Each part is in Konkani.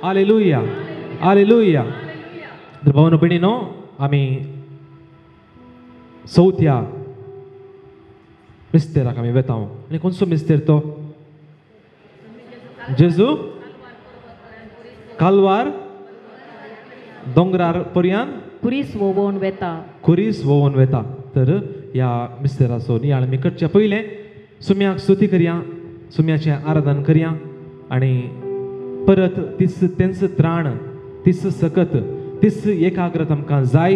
Hallelujah hallelujah. तर भाऊ बहिणीनो, आम्ही चौथ्या मिस्तेराक आम्ही वेताव. आणि कोणसो मिस्तेर तो? जेजू कालवार दोंगरार पर्यंत कुरीस वोवोन वेता. कुरीस वोवन वेता. तर ह्या मिस्तेराचो नियाळ आमी करचे पयलें सुम्याक स्तुती करया, सुम्याचें आराधन करया आणि परत तीस तेंच त्राण, तीस सकत, तीस एकाग्रत आमकां जाय.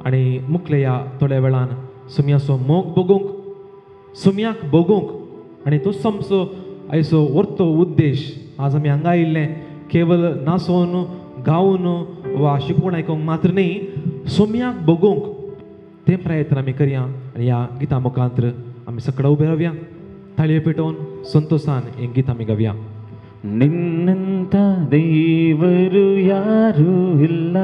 आणि मुखले या थोड्या वेळान सुम्याचो मोग बगूंक, सुम्याक बगूंक. आणि तो समसो आयचो व्हरतो उद्देश. आज आमी हांगा आयिल्ले केवळ नाचोवन गावन वा शिकवण आयकूंक मात्र न्ही, सुम्याक बगूंक ते प्रयत्न आमी करया. आनी ह्या गिता मुखांतर आमी सगळं उबे रावया, ताळयो पेटोवन संतोषान हें गीत आमी गावया. ನಿನ್ನಂತ ದೇವರು ಯಾರೂ ಇಲ್ಲ,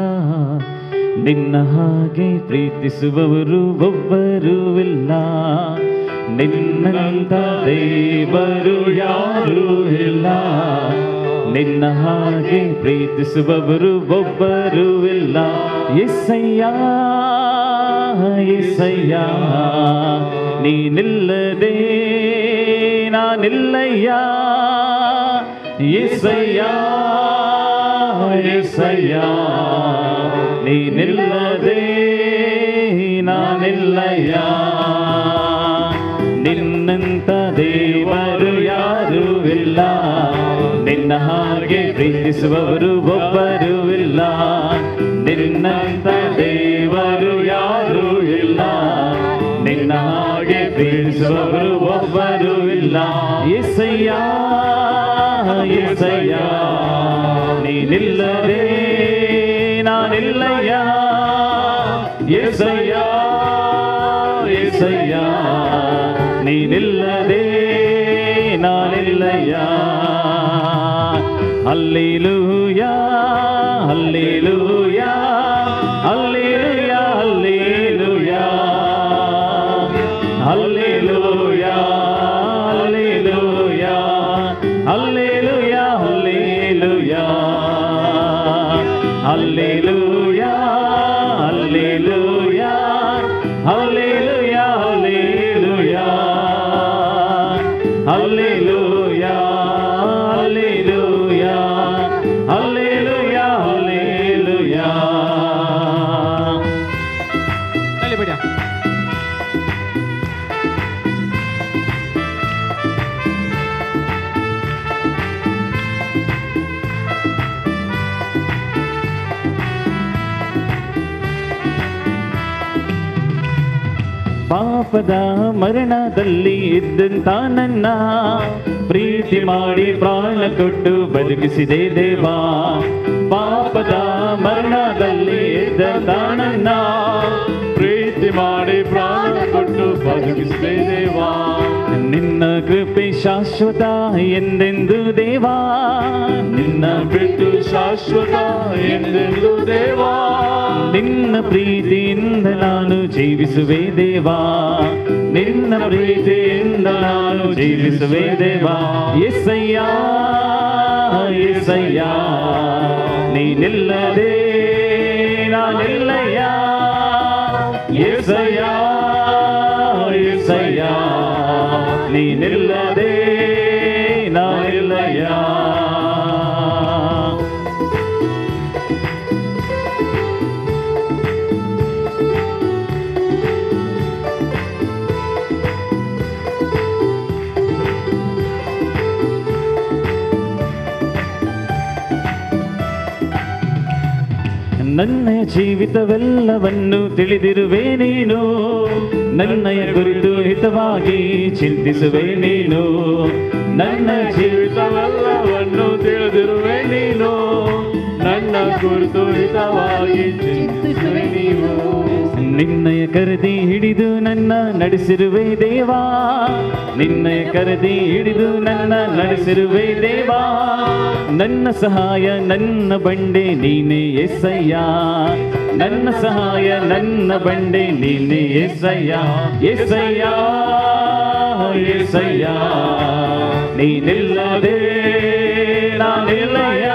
ನಿನ್ನ ಹಾಗೆ ಪ್ರೀತಿಸುವವರು ಒಬ್ಬರೂ ಇಲ್ಲ. ನಿನ್ನಂತ ದೇವರು ಯಾರೂ ಇಲ್ಲ, ನಿನ್ನ ಹಾಗೆ ಪ್ರೀತಿಸುವವರು ಒಬ್ಬರೂ ಇಲ್ಲ. యేసయ్య యేసయ్య ನೀನಿಲ್ಲದೆ ನಾನಿಲ್ಲಯ್ಯ. యేసయ్య యేసయ్య ನೀನಿಲ್ಲದೆ ನಾನಿಲ್ಲಯ್ಯ. ನಿನ್ನಂತ ದೇವರು ಯಾರೂ ಇಲ್ಲ, ನಿನ್ನ ಹಾಗೆ ಪ್ರೀತಿಸುವವರು ಒಬ್ಬರೂ ಇಲ್ಲ. ನಿನ್ನಂತ ದೇವರು ಯಾರೂ ಇಲ್ಲ, ನಿನ್ನ ಹಾಗೆ ಪ್ರೀತಿಸುವವರು ಒಬ್ಬರೂ ಇಲ್ಲ. యేసయ్య యేసయ్య ನೀನಿಲ್ಲದೆ ನಾನಿಲ್ಲಯ್ಯ. యేసయ్య యేసయ్య ನೀನಿಲ್ಲದೆ ನಾನಿಲ್ಲಯ್ಯ. Hallelujah hallelujah hallelujah hallelujah hallelujah hallelujah hallelujah hallelujah hallelujah hallelujah hallelujah hallelujah hallelujah hallelujah hallelujah hallelujah. ताली बड्या. ಪಾಪದ ಮರಣದಲ್ಲಿ ಇದ್ದಂತ ನನ್ನ ಪ್ರೀತಿ ಮಾಡಿ ಪ್ರಾಣ ಕೊಟ್ಟು ಬದುಕಿಸಿದೆ ದೇವಾ. ಪಾಪದ ಮರಣದಲ್ಲಿ ಇದ್ದಂತ ನನ್ನ ಪ್ರೀತಿ ಮಾಡಿ ಪ್ರಾಣ ಕೊಟ್ಟು ಬದುಕಿಸಿದೆ ದೇವಾ. ನಿನ್ನ ಕೃಪೆ ಶಾಶ್ವತ ಎಂದೆಂದು ದೇವಾ, ನಿನ್ನ ಬಿಟ್ಟು ಶಾಶ್ವತ ಎಂದೆಂದು ದೇವಾ. ನಿನ್ನ ಪ್ರೀತಿಯಿಂದ ನಾನು ಜೀವಿಸುವೆ ದೇವಾ, ನಿನ್ನ ಪ್ರೀತಿಯಿಂದ ನಾನು ಜೀವಿಸುವೆ ದೇವಾ. యేసయ్య యేసయ్య ನೀನಿಲ್ಲದೆ ನಾನಿಲ್ಲಯ್ಯ. యేసయ్య యేసయ్య ನೀನಿಲ್ಲದೆ ನಾನಿಲ್ಲಯ್ಯ. ನನ್ನಯ ಜೀವಿತವೆಲ್ಲವನ್ನು ತಿಳಿದಿರುವೆ ನೀನು, ನನ್ನಯ ಕುರಿತು ಹಿತವಾಗಿ ಚಿಂತಿಸುವೆ ನೀನು. ನನ್ನ ಜೀವಿತವೆಲ್ಲವನ್ನು ತಿಳಿದಿರುವೆ ನೀನು, ನನ್ನ ಕುರಿತು ಹಿತವಾಗಿ ಚಿಂತಿಸುವೆ ನೀನು. ನಿನ್ನಯ ಕರೆದಿ ಹಿಡಿದು ನನ್ನ ನಡೆಸಿರುವೆ ದೇವಾ, ನಿನ್ನಯ ಕರೆದಿ ಹಿಡಿದು ನನ್ನ ನಡೆಸಿರುವೆ ದೇವಾ. ನನ್ನ ಸಹಾಯ ನನ್ನ ಬಂಡೆ ನೀನೇ యేసయ్య, ನನ್ನ ಸಹಾಯ ನನ್ನ ಬಂಡೆ ನೀನೇ యేసయ్య. యేసయ్య యేసయ్య ನೀನಿಲ್ಲದೆ ನಾನಿಲ್ಲಯ್ಯ.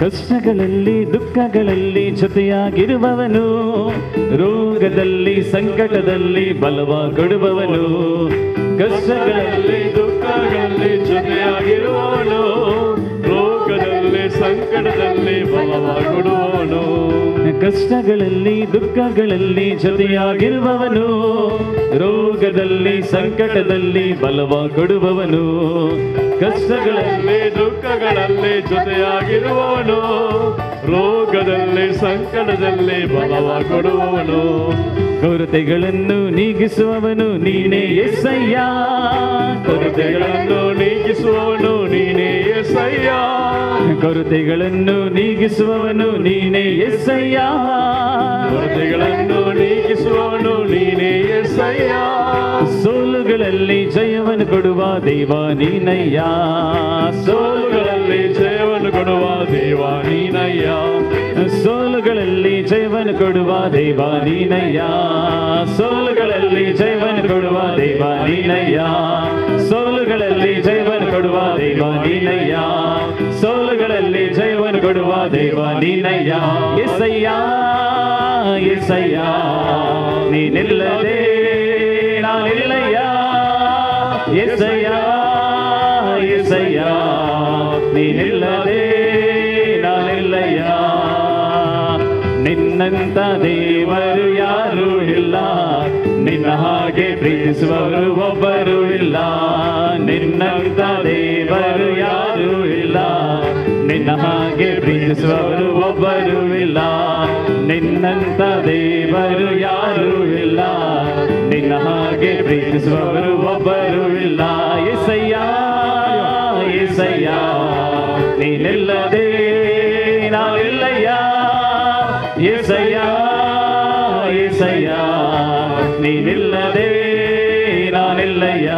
ಕಷ್ಟಗಳಲ್ಲಿ ದುಃಖಗಳಲ್ಲಿ ಜೊತೆಯಾಗಿರುವವನು, ರೋಗದಲ್ಲಿ ಸಂಕಟದಲ್ಲಿ ಬಲವಾಗಿಡುವವನು. ಕಷ್ಟಗಳಲ್ಲಿ ದುಃಖಗಳಲ್ಲಿ ಜೊತೆಯಾಗಿರುವವನು, ರೋಗದಲ್ಲಿ ಸಂಕಟದಲ್ಲಿ ಬಲವಾಗಿಡುವವನು. ಕಷ್ಟಗಳಲ್ಲಿ ದುಃಖಗಳಲ್ಲಿ ಜೊತೆಯಾಗಿರುವವನು, ರೋಗದಲ್ಲಿ ಸಂಕಟದಲ್ಲಿ ಬಲವಾಗಿಡುವವನು. ಕಷ್ಟಗಳಲ್ಲಿ ದುಃಖಗಳಲ್ಲಿ ಜೊತೆಯಾಗಿರುವವನು, ರೋಗದಲ್ಲಿ ಸಂಕಟದಲ್ಲಿ ಬಲವಾಗಿಡುವವನು. ಕೊರತೆಗಳನ್ನು ನೀಗಿಸುವವನು ನೀನೇ యేసయ్య, ಕೊರತೆಗಳನ್ನು ನೀಗಿಸುವವನು ನೀನೇ యేసయ్య, ಕೊರತೆಗಳನ್ನು ನೀಗಿಸುವವನು ನೀನೇ యేసయ్య, ಕೊರತೆಗಳನ್ನು ನೀಗಿಸುವವನು ನೀನೇ యేసయ్య. ಸೋಲುಗಳಲ್ಲಿ ಜಯವನ್ನು ಕೊಡುವ ದೇವ ನೀನಯ್ಯ, ಸೋಲುಗಳಲ್ಲಿ ಜಯವನ್ನು ಕೊಡುವ ದೇವ ನೀನಯ್ಯ, ಸೋಲುಗಳಲ್ಲಿ ಜಯವನ್ನು ಕೊಡುವ ದೇವ ನೀನಯ್ಯ, ಸೋಲುಗಳಲ್ಲಿ ಜಯವನ್ನು ಕೊಡುವ ದೇವ ನೀನಯ್ಯ, ಸೋಲುಗಳಲ್ಲಿ ಜಯವನ್ನು ಕೊಡುವ ದೇವ ನೀನಯ್ಯ, ಸೋಲುಗಳಲ್ಲಿ ಜಯವನ್ನು ಕೊಡುವ ದೇವ ನೀನಯ್ಯ. యేసయ్య యేసయ్య ನೀನಿಲ್ಲದೆ ನಾನಿಲ್ಲಯ್ಯ, యేసయ్య యేసయ్య ನೀನಿಲ್ಲದೆ ನಾನಿಲ್ಲಯ್ಯ. ನಿನ್ನಂತ ದೇವರು ಯಾರೂ ಇಲ್ಲ, ನಿನ್ನ ಹಾಗೆ ಪ್ರೀತಿಸುವವರು ಒಬ್ಬರು ಇಲ್ಲ. ನಿನ್ನಂತ ದೇವರು ಯಾರೂ ಇಲ್ಲ, ನಿನ್ನ ಹಾಗೆ ಪ್ರೀತಿಸುವವರು ಒಬ್ಬರು ಇಲ್ಲ. ನಿನ್ನಂತ ದೇವರು ಯಾರೂ ಇಲ್ಲ, ನಿನ್ನ ಹಾಗೆ ಪ್ರೀತಿಸುವವರು ಒಬ್ಬರು ಇಲ್ಲ. యేసయ్య యేసయ్య ನೀನಿಲ್ಲದೆ ನಾನಿಲ್ಲಯ್ಯ, యేసయ్య యేసయ్య ನೀನಿಲ್ಲದೆ ನಾನಿಲ್ಲಯ್ಯ,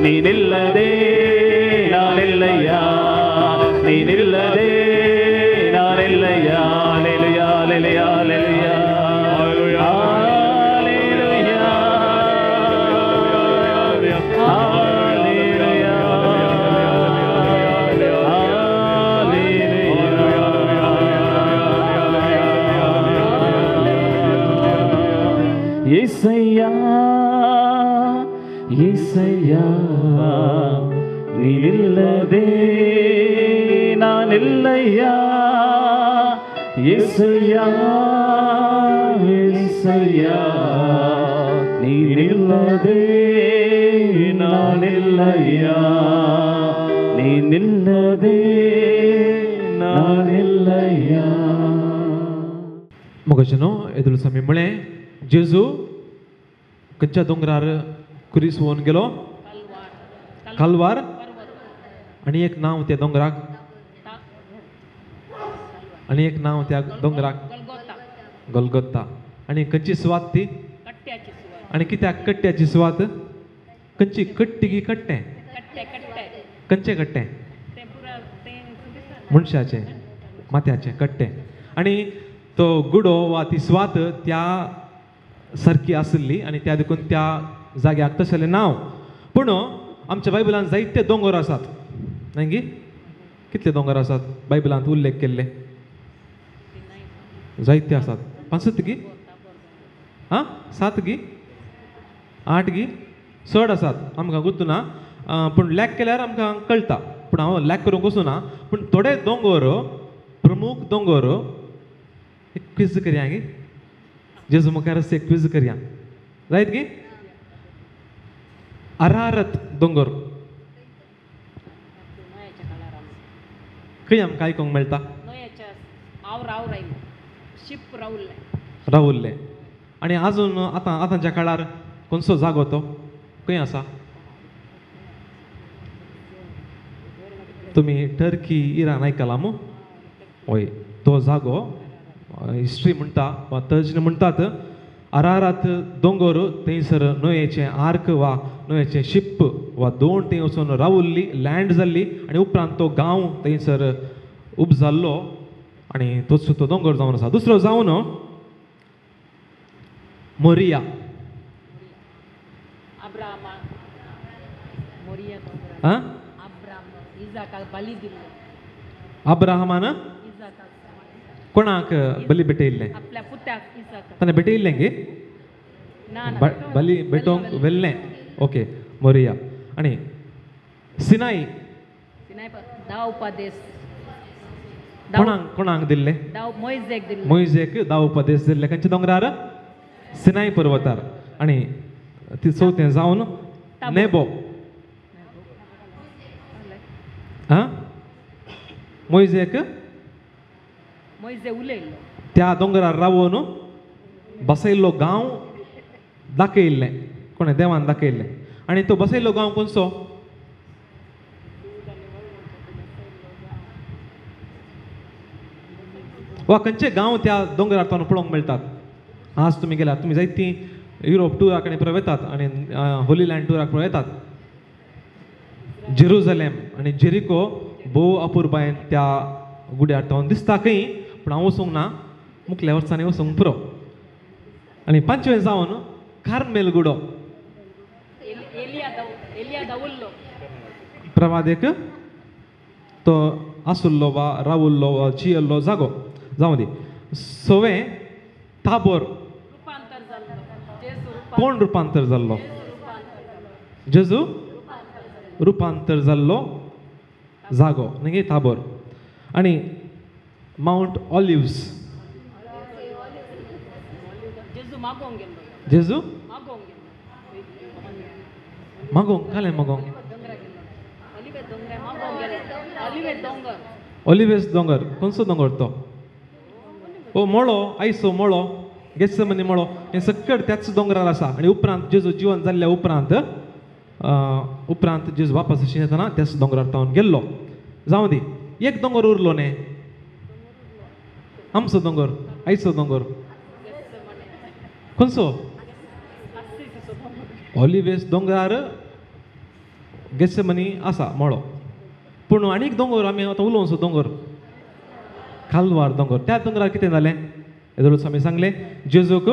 ನೀನಿಲ್ಲದೆ ನಾನಿಲ್ಲಯ್ಯ, ನೀನಿಲ್ಲದೆ ನಾನಿಲ್ಲಯ್ಯ. ಹಲ್ಲೆಲೂಯಾ ಹಲ್ಲೆಲೂಯಾ ಹಲ್ಲೆಲೂಯಾ యేసయ్య యేసయ్య ನೀನಿಲ್ಲದೆ ನಾನಿಲ್ಲಯ್ಯ, యేసయ్య యేసయ్య ನೀನಿಲ್ಲದೆ ನಾನಿಲ್ಲಯ್ಯ, ನೀನಿಲ್ಲದೆ ನಾನಿಲ್ಲಯ್ಯ. मोगजनो येदुल समी मुळे जेजू खंयच्या दोंगरार कुरिसवून गेलो? कालवार. आणि एक नाव त्या दोंगराक, आणि एक नाव त्या दोंगराक गोलगोथा. आणि खंयची सुवात ती? आणि कित्याक कट्ट्याची सुवात? खंयची कट्टी की कट्टें? खंयचें कट्टें? मनशाचें माथ्याचें कट्टें. आणि तो गुडो वा ती सुवात त्या सारकी आसली आणि त्या देखून त्या जाग्याक तशेलें नांव. पूण आमच्या बायबलांत जायते दोंगर आसात न्हय गी? कितले दोंगर आसात बायबलांत उल्लेख केल्ले? जायते आसात. 5 गी? 7 गी? 8 गी? 6 आसात. आमकां गुर्तुना, पूण लॅक केल्यार आमकां कळटा. पूण हांव लॅक करूंक वचूना. पूण थोडे दोंगर, प्रमुख दोंगर, एक क्विज करया गी. जेजू मुखार एक क्विज करया जायत गी? अरारत दोंगर खंय आमकां आयकूंक मेळटा? रावुल्ले. आणि अजून आतांच्या काळार खंयचो जागो तो खंय आसा? तुमी टर्की, इराण आयकलां मू? हय, तो जागो हिस्ट्री म्हणटा वा तज्ञ म्हणटात अरारात दोंगर, थंयसर न्हंयेचें आर्क वा न्हंयेचें शिप वा दोण थंय वचून रावुल्ली, लँड जाल्ली. आनी उपरांत तो गांव थंयसर उब जाल्लो आनी तोच तो दोंगर जावन आसा. दुसरो जावन मोरिया. अब्राहमान कोणाक बली भेटयल्लें आपल्या पुत्याक इसाक ताणें भेटयल्लें गे ना ना बली भेटोवंक व्हेल्लें ओके मोरिया आनी सिनाई सिनाय दाव उपदेश कोणाक दिल्लें दाव मोइजेक दिल्ले मोइजेक दाव उपदेश दिल्ले खंयच्या दोंगरार सिनाई पर्वतार आनी ती चवथें जावन नेबो हा मोइजेक मोइजे उलयल्लो त्या दोंगरार रावून बसयल्लो गांव दाखयल्लें कोणें देवान दाखयल्लें आनी तो बसयल्लो गांव खंयचो वा खंयचे गांव त्या दोंगरार तातूंत पळोवंक मेळटात आज तुमी गेल्यार तुमी जायतीं युरोप टुराक आनी पळय वेतात आनी होली लँड टुराक पळय येतात जेरुझलेम आनी जेरिको भोव अपुरबायेन त्या गुड्यार तावन दिसता खंय पूण हांव वचूंक ना मुखल्या वर्सांनी वचूंक पुरो आनी पांचवें जावन कार्मेल गुडो एलिया दावुल्लो प्रवादेक तो आसुल्लो वा रावुल्लो वा जियल्लो जागो जावं दी सवें ताबोर रुपांतर जाल्लो जेजू कोण रुपांतर जाल्लो जेजू रुपांतर जाल्लो जागो न्ही ताबोर आनी माउंट ऑलिव्स जेजू मागोंक गेल्लो जेजू मागोंक गेल्लो मागोंक कालें मागोंक दोंगरा गेल्लो ऑलिवे दोंगरा मागोंक गेल्लो ऑलिवे दोंगर ऑलिव्हेस दोंगर खंयचो दोंगर तो ओ मळो आयसो मळो गेत्सेमनी मळो हें सकट त्याच दोंगरार आसा आनी उपरांत जेजू जिवन जाल्ल्या उपरांत जेजू वापस अशें येतना त्याच दोंगरार तावन गेल्लो जावं दी एक दोंगर उरलो न्ही आमचो दोंगर आयचो दोंगर खंयचो ऑलिव्हेस दोंगरार गेत्सेमनी आसा मळो पूण आनीक दोंगर आमी आतां उलोवचो दोंगर कालवार दोंगर त्या दोंगरार कितें जालें येदोळूच आमी सांगलें जेजूक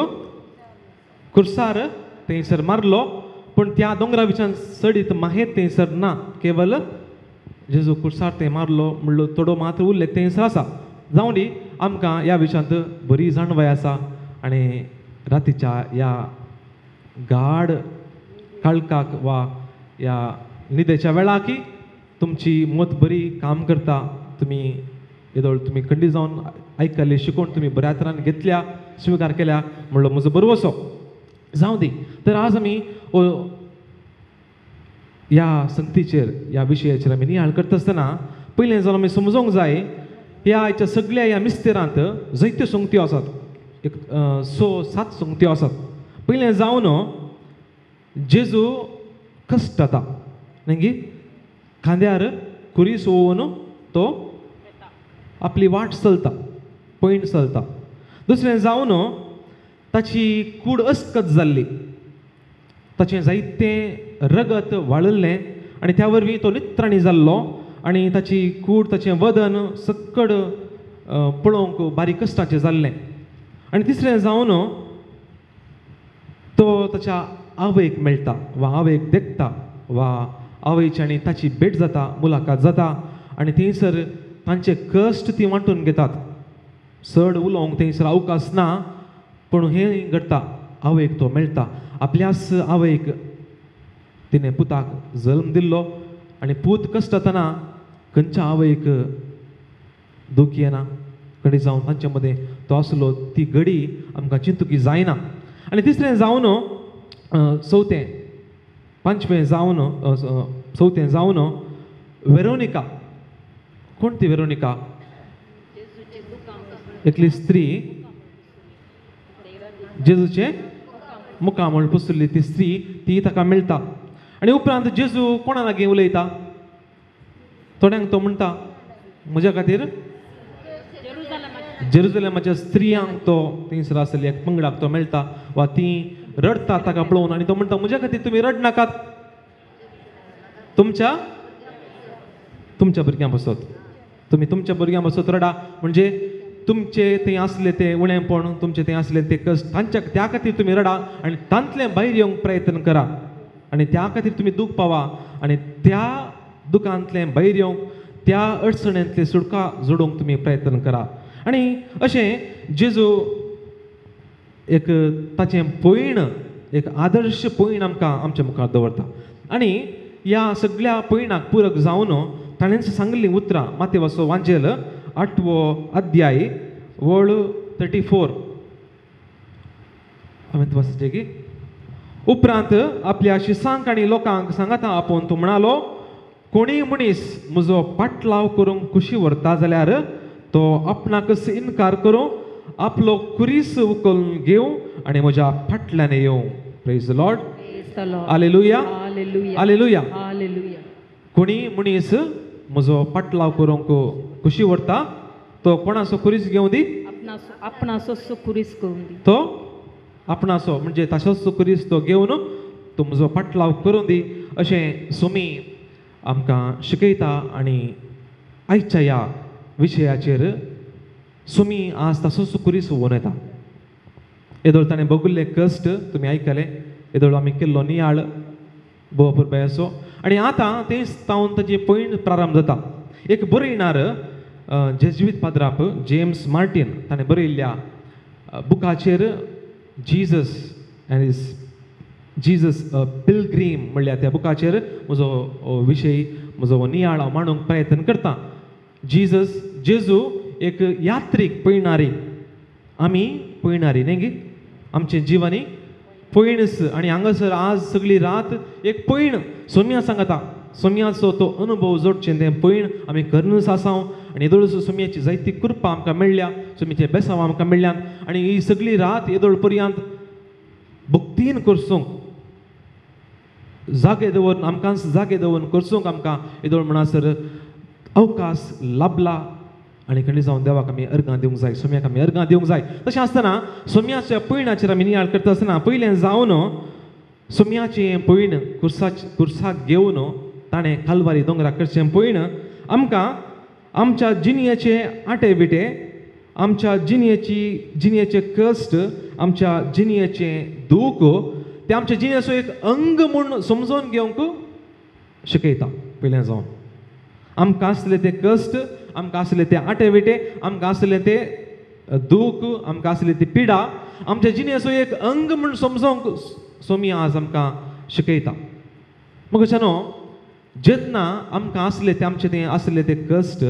कुर्सार थंयसर मारलो पूण त्या दोंगरा विच्यान चडीत माहेर थंयसर ना केवल जेजू कुर्सार थंय मारलो म्हणलो थोडो मात्र उरले थंयसर आसा जावं दी आमकां ह्या विशयांत बरी जाणवाय आसा आनी रातीच्या ह्या गाड काळखाक वा ह्या न्हिदेच्या वेळाकी तुमची मत बरी काम करता तुमी येदोळ तुमी खंडीत जावन आयकल्ले शिकून तुमी बऱ्या तरान घेतल्या स्विकार केल्या म्हणलो म्हजो बरो वसो जावं दी तर आज आमी ह्या संगतीचेर ह्या विशयाचेर आमी नियाळ करता आसतना पयलें जावन आमी समजूंक जाय ह्या हाच्या सगळ्या ह्या मिस्तेरांत जायत्यो संगत्यो आसात एक 6-7 संगत्यो आसात पयलें जावन जेजू कश्ट जाता न्ही खांद्यार कुरी सोवून तो आपली वाट चलता पयण चलता दुसरें जावन ताची कूड अस्कत जाल्ली ताचें जायतें रगत वाळिल्लें आनी त्या वरवीं तो नित्राणी जाल्लो आनी ताची कूड ताचें वदन सक्कड पळोवंक बारीक कश्टाचें जाल्लें आनी तिसरें जावन तो ताच्या आवयक मेळटा वा आवयक देखता वा आवयची आनी ताची भेट जाता मुलाकात जाता आनी थंयसर तांचे कश्ट ती वांटून घेतात चड उलोवंक थंयसर अवकाश ना पूण हें घडटा आवयक तो मेळटा आपल्याच आवयक तिणें पुताक जल्म दिल्लो आनी पूत कश्ट जातना खंयच्या आवयक दूख येना कडी जावन तांचे मदें तो आसलो ती घडी आमकां चिंतुकी जायना आनी तिसरें जावन पांचवें जावन वेरोनिका कोण ती वेरोनिका एकली स्त्री जेजूचे मुखामळ पुसली ती स्त्री ती ताका मेळटा आनी उपरांत जेजू कोणा लागीं उलयता थोड्यांक तो म्हणटा म्हज्या खातीर जेरुजलेमाच्या स्त्रियांक तो थंयसर आसली एक पंगडाक तो मेळटा वा ती रडता ताका पळोवन आनी तो म्हणटा म्हज्या खातीर तुमी रडनाकात तुमच्या भुरग्यां बसत तुमी तुमच्या भुरग्यां बसत रडा म्हणजे तुमचे थंय आसले ते उणेपण तुमचे थंय आसले ते कश्ट त्या खातीर तुमी रडा आनी तांतले भायर येवंक प्रयत्न करा आनी त्या खातीर तुमी दूख पावा आनी त्या दुखांतले भायर येवंक त्या अडचणींतली सुटका जोडूंक तुमी प्रयत्न करा. आनी अशें जेजू एक ताचें पयण एक आदर्श पयण आमकां आमच्या मुखार दवरता. आनी ह्या सगळ्या पयणाक पुरक जावन ताणें सांगिल्लीं उतरां माथेवाचो वांजेल 8वो अध्याय वळ 34 हांवें वाचचें की उपरांत आपल्या शिसांक आनी लोकांक सांगाता आपोवन तो म्हणालो, कोणीय मनीस म्हजो पाटलाव करूंक कुशी व्हरता जाल्यार तो आपणाकच इन्कार करूं, आपलो कुरीस उखलून घेवं आनी म्हज्या फाटल्यान येवं. Praise the lord. Hallelujah hallelujah. कोणी मनीस म्हजो पाटलाव करूंक कुशी व्हरता तो कोणाचो कुरीस घेवं दी, आपणाचो कुरीस करून दी. तो आपणाचो म्हणजे ताचोच कुरीस तो घेवन तो म्हजो पाटलाव करून दी अशें सुमी आमकां शिकयता. आनी आयच्या ह्या विशयाचेर सुमी आज ताचोच कुरीस व्हरून येता. येदोळ ताणें भोगिल्ले कश्ट तुमी आयकले, येदोळ आमी केल्लो नियाळ भोवपुरबायाचो. आनी आतां तेच तावन ताची पयण प्रारंभ जाता. एक बरयणार जेजुईत पाद्राप जेम्स मार्टीन ताणें बरयल्ल्या बुकाचेर जीजस पिलग्रीम म्हणल्यार त्या बुकाचेर म्हजो विशय म्हजो नियाळ हांव मांडूंक प्रयत्न करता. जेजू एक यात्रीक पळयणारी, आमी पळयणारी न्ही गे आमचे जिवानी पयणस. आनी हांगासर आज सगळी रात एक पयण सोम्या सांगता. सोम्याचो तो अनुभव जोडचें तें पयण आमी करनूच आसांव. आनी येदोळ सोम्याची जायती कृपा आमकां मेळ्ळ्या, सोम्याचे बेसांव आमकां मेळ्ळ्यान. आनी ही सगळी रात येदोळ पर्यंत भक्तीन करसूंक जागे दवरून आमकां जागे दवरून करसूंक आमकां येदोळ म्हणसर अवकाश लाभला. आनी खंय जावन देवाक आमी अर्गां दिवंक जाय, सोम्याक आमी अर्गां दिवंक जाय. तशें आसतना सोम्याच्या पयणाचेर आमी नियाळ करता आसतना पयलें जावन सोम्याचें पयण कुर्साक घेवन ताणें कालवारी दोंगराक करचें पयण आमकां आमच्या जिणेचे आटे बिटे, आमच्या जिणेचे कश्ट, आमच्या जिणेचे दूख ते आमच्या जिणेचो एक अंग म्हूण समजून घेवंक शिकयता. पयलें जावन आमकां आसले ते कश्ट, आमकां आसले ते आटे बिटे, आमकां आसले ते दूख, आमकां आसली ती पिडा आमच्या जिणेचो एक अंग म्हूण समजोवंक सोमी आज आमकां शिकयता. मगच्यानो जेन्ना आमकां आसले ते आमचे तें आसले ते कश्ट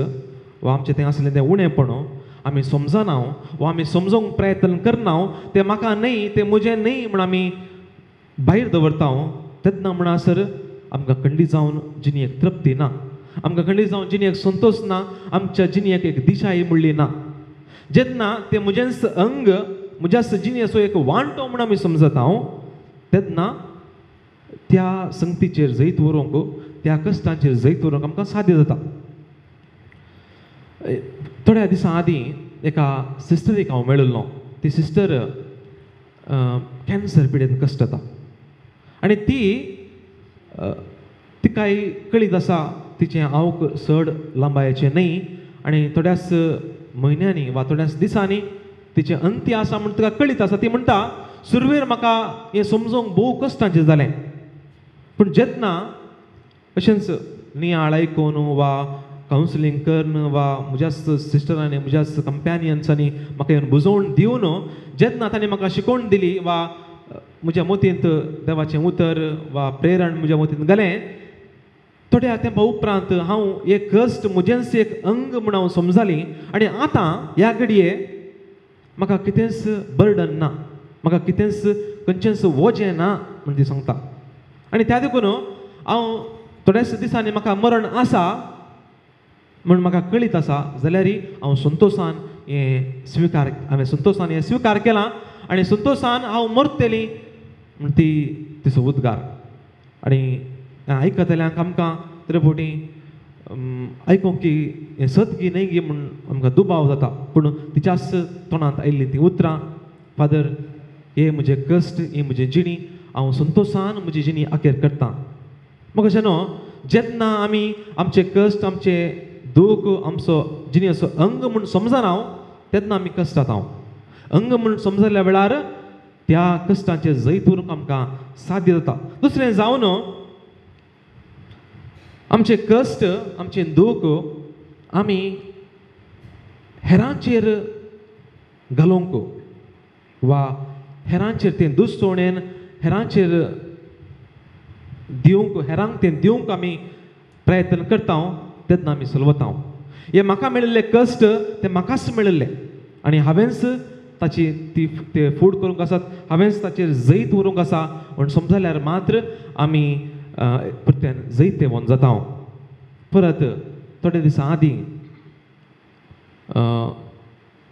वा आमचें तें आसलें तें उणेपण आमी समजना वा आमी समजोवंक प्रयत्न करना, तें म्हाका न्हय, तें म्हजें न्हय म्हूण आमी भायर दवरता, तेन्ना म्हणसर आमकां खंडी जावन जिणेक तृप्ती ना, आमकां खंडी जावन जिणेक संतोश ना, आमच्या जिणेक एक दिशाय म्हणली ना. जेन्ना तें म्हजेंच अंग म्हज्याच जिणेचो एक वांटो म्हूण आमी समजता, तेन्ना त्या संगतीचेर जैत व्हरूंक, त्या कश्टांचेर जैत व्हरूंक आमकां साध्य जाता. थोड्या दिसां आदीं एका सिस्टरीक हांव मेळिल्लो. ती सिस्टर कॅन्सर पिडेन कश्ट जाता आनी तिकाय कळीत आसा तिचें हांवक चड लांबायेचें न्हय आनी थोड्याच म्हयन्यांनी वा थोड्याच दिसांनी तिचें अंत्य आसा म्हूण तिका कळीत आसा. ती म्हणटा सुरवेर म्हाका हें समजोवंक भोव कश्टाचें जालें, पूण जेन्ना अशेंच नियाळ आयकून वा कावन्सिलींग करून वा म्हज्याच सिस्टरांनी म्हज्याच कंपॅनियन्सांनी म्हाका येवन बुजोवन दिवन जेन्ना तांणी म्हाका शिकोवण दिली वा म्हज्या मतींत देवाचें उतर वा प्रेरण म्हज्या मतींत घालें, थोड्या तेंपा उपरांत हांव एक कश्ट म्हजेंच एक अंग म्हूण हांव समजली आनी आतां ह्या घडये म्हाका कितेंच बर्डन ना, म्हाका कितेंच खंयचेंच वजें ना म्हण ती सांगता. आनी त्या देखून हांव थोड्याच दिसांनी म्हाका मरण आसा म्हूण म्हाका कळीत आसा जाल्यार हांव संतोशान हें स्विकार केलां आनी संतोशान हांव मरतली म्हण तिचो उद्गार. आनी आयकतल्यांक आमकां तरेपोटी आयकूंक की हें सत गी न्हय गी म्हूण आमकां दुबाव जाता, पूण तिच्याच तोंडांत आयिल्लीं तीं उतरां, फादर हे म्हजे कश्ट, ही म्हजी जिणी, हांव संतोशान म्हजी जिणी आखेर करतां. म्हाका न्हू जेन्ना आमी आमचे कश्ट, आमचे दूख आमचो जिणेचो अंग म्हूण समजना तेन्ना आमी कश्ट जाता. अंग म्हूण समजल्या वेळार त्या कश्टांचेर जैत व्हरूंक आमकां साध्य जाता. दुसरें जावन आमचे कश्ट, आमचें दूख आमी हेरांचेर घालूंक वा हेरांचेर तें दुसतोणेन हेरांचेर दिवंक हेरांक तें दिवंक आमी प्रयत्न करता तेन्ना आमी सुलवता हे म्हाका मेळिल्ले कश्ट ते म्हाकाच मेळिल्ले आनी हांवेंच ताची ते फूड करूंक आसात हांवेंच ताचेर जैत व्हरूंक आसा म्हण समजल्यार मात्र आमी परत्यान जैत ते व्होन जाता परत थोडे दिसा आदीं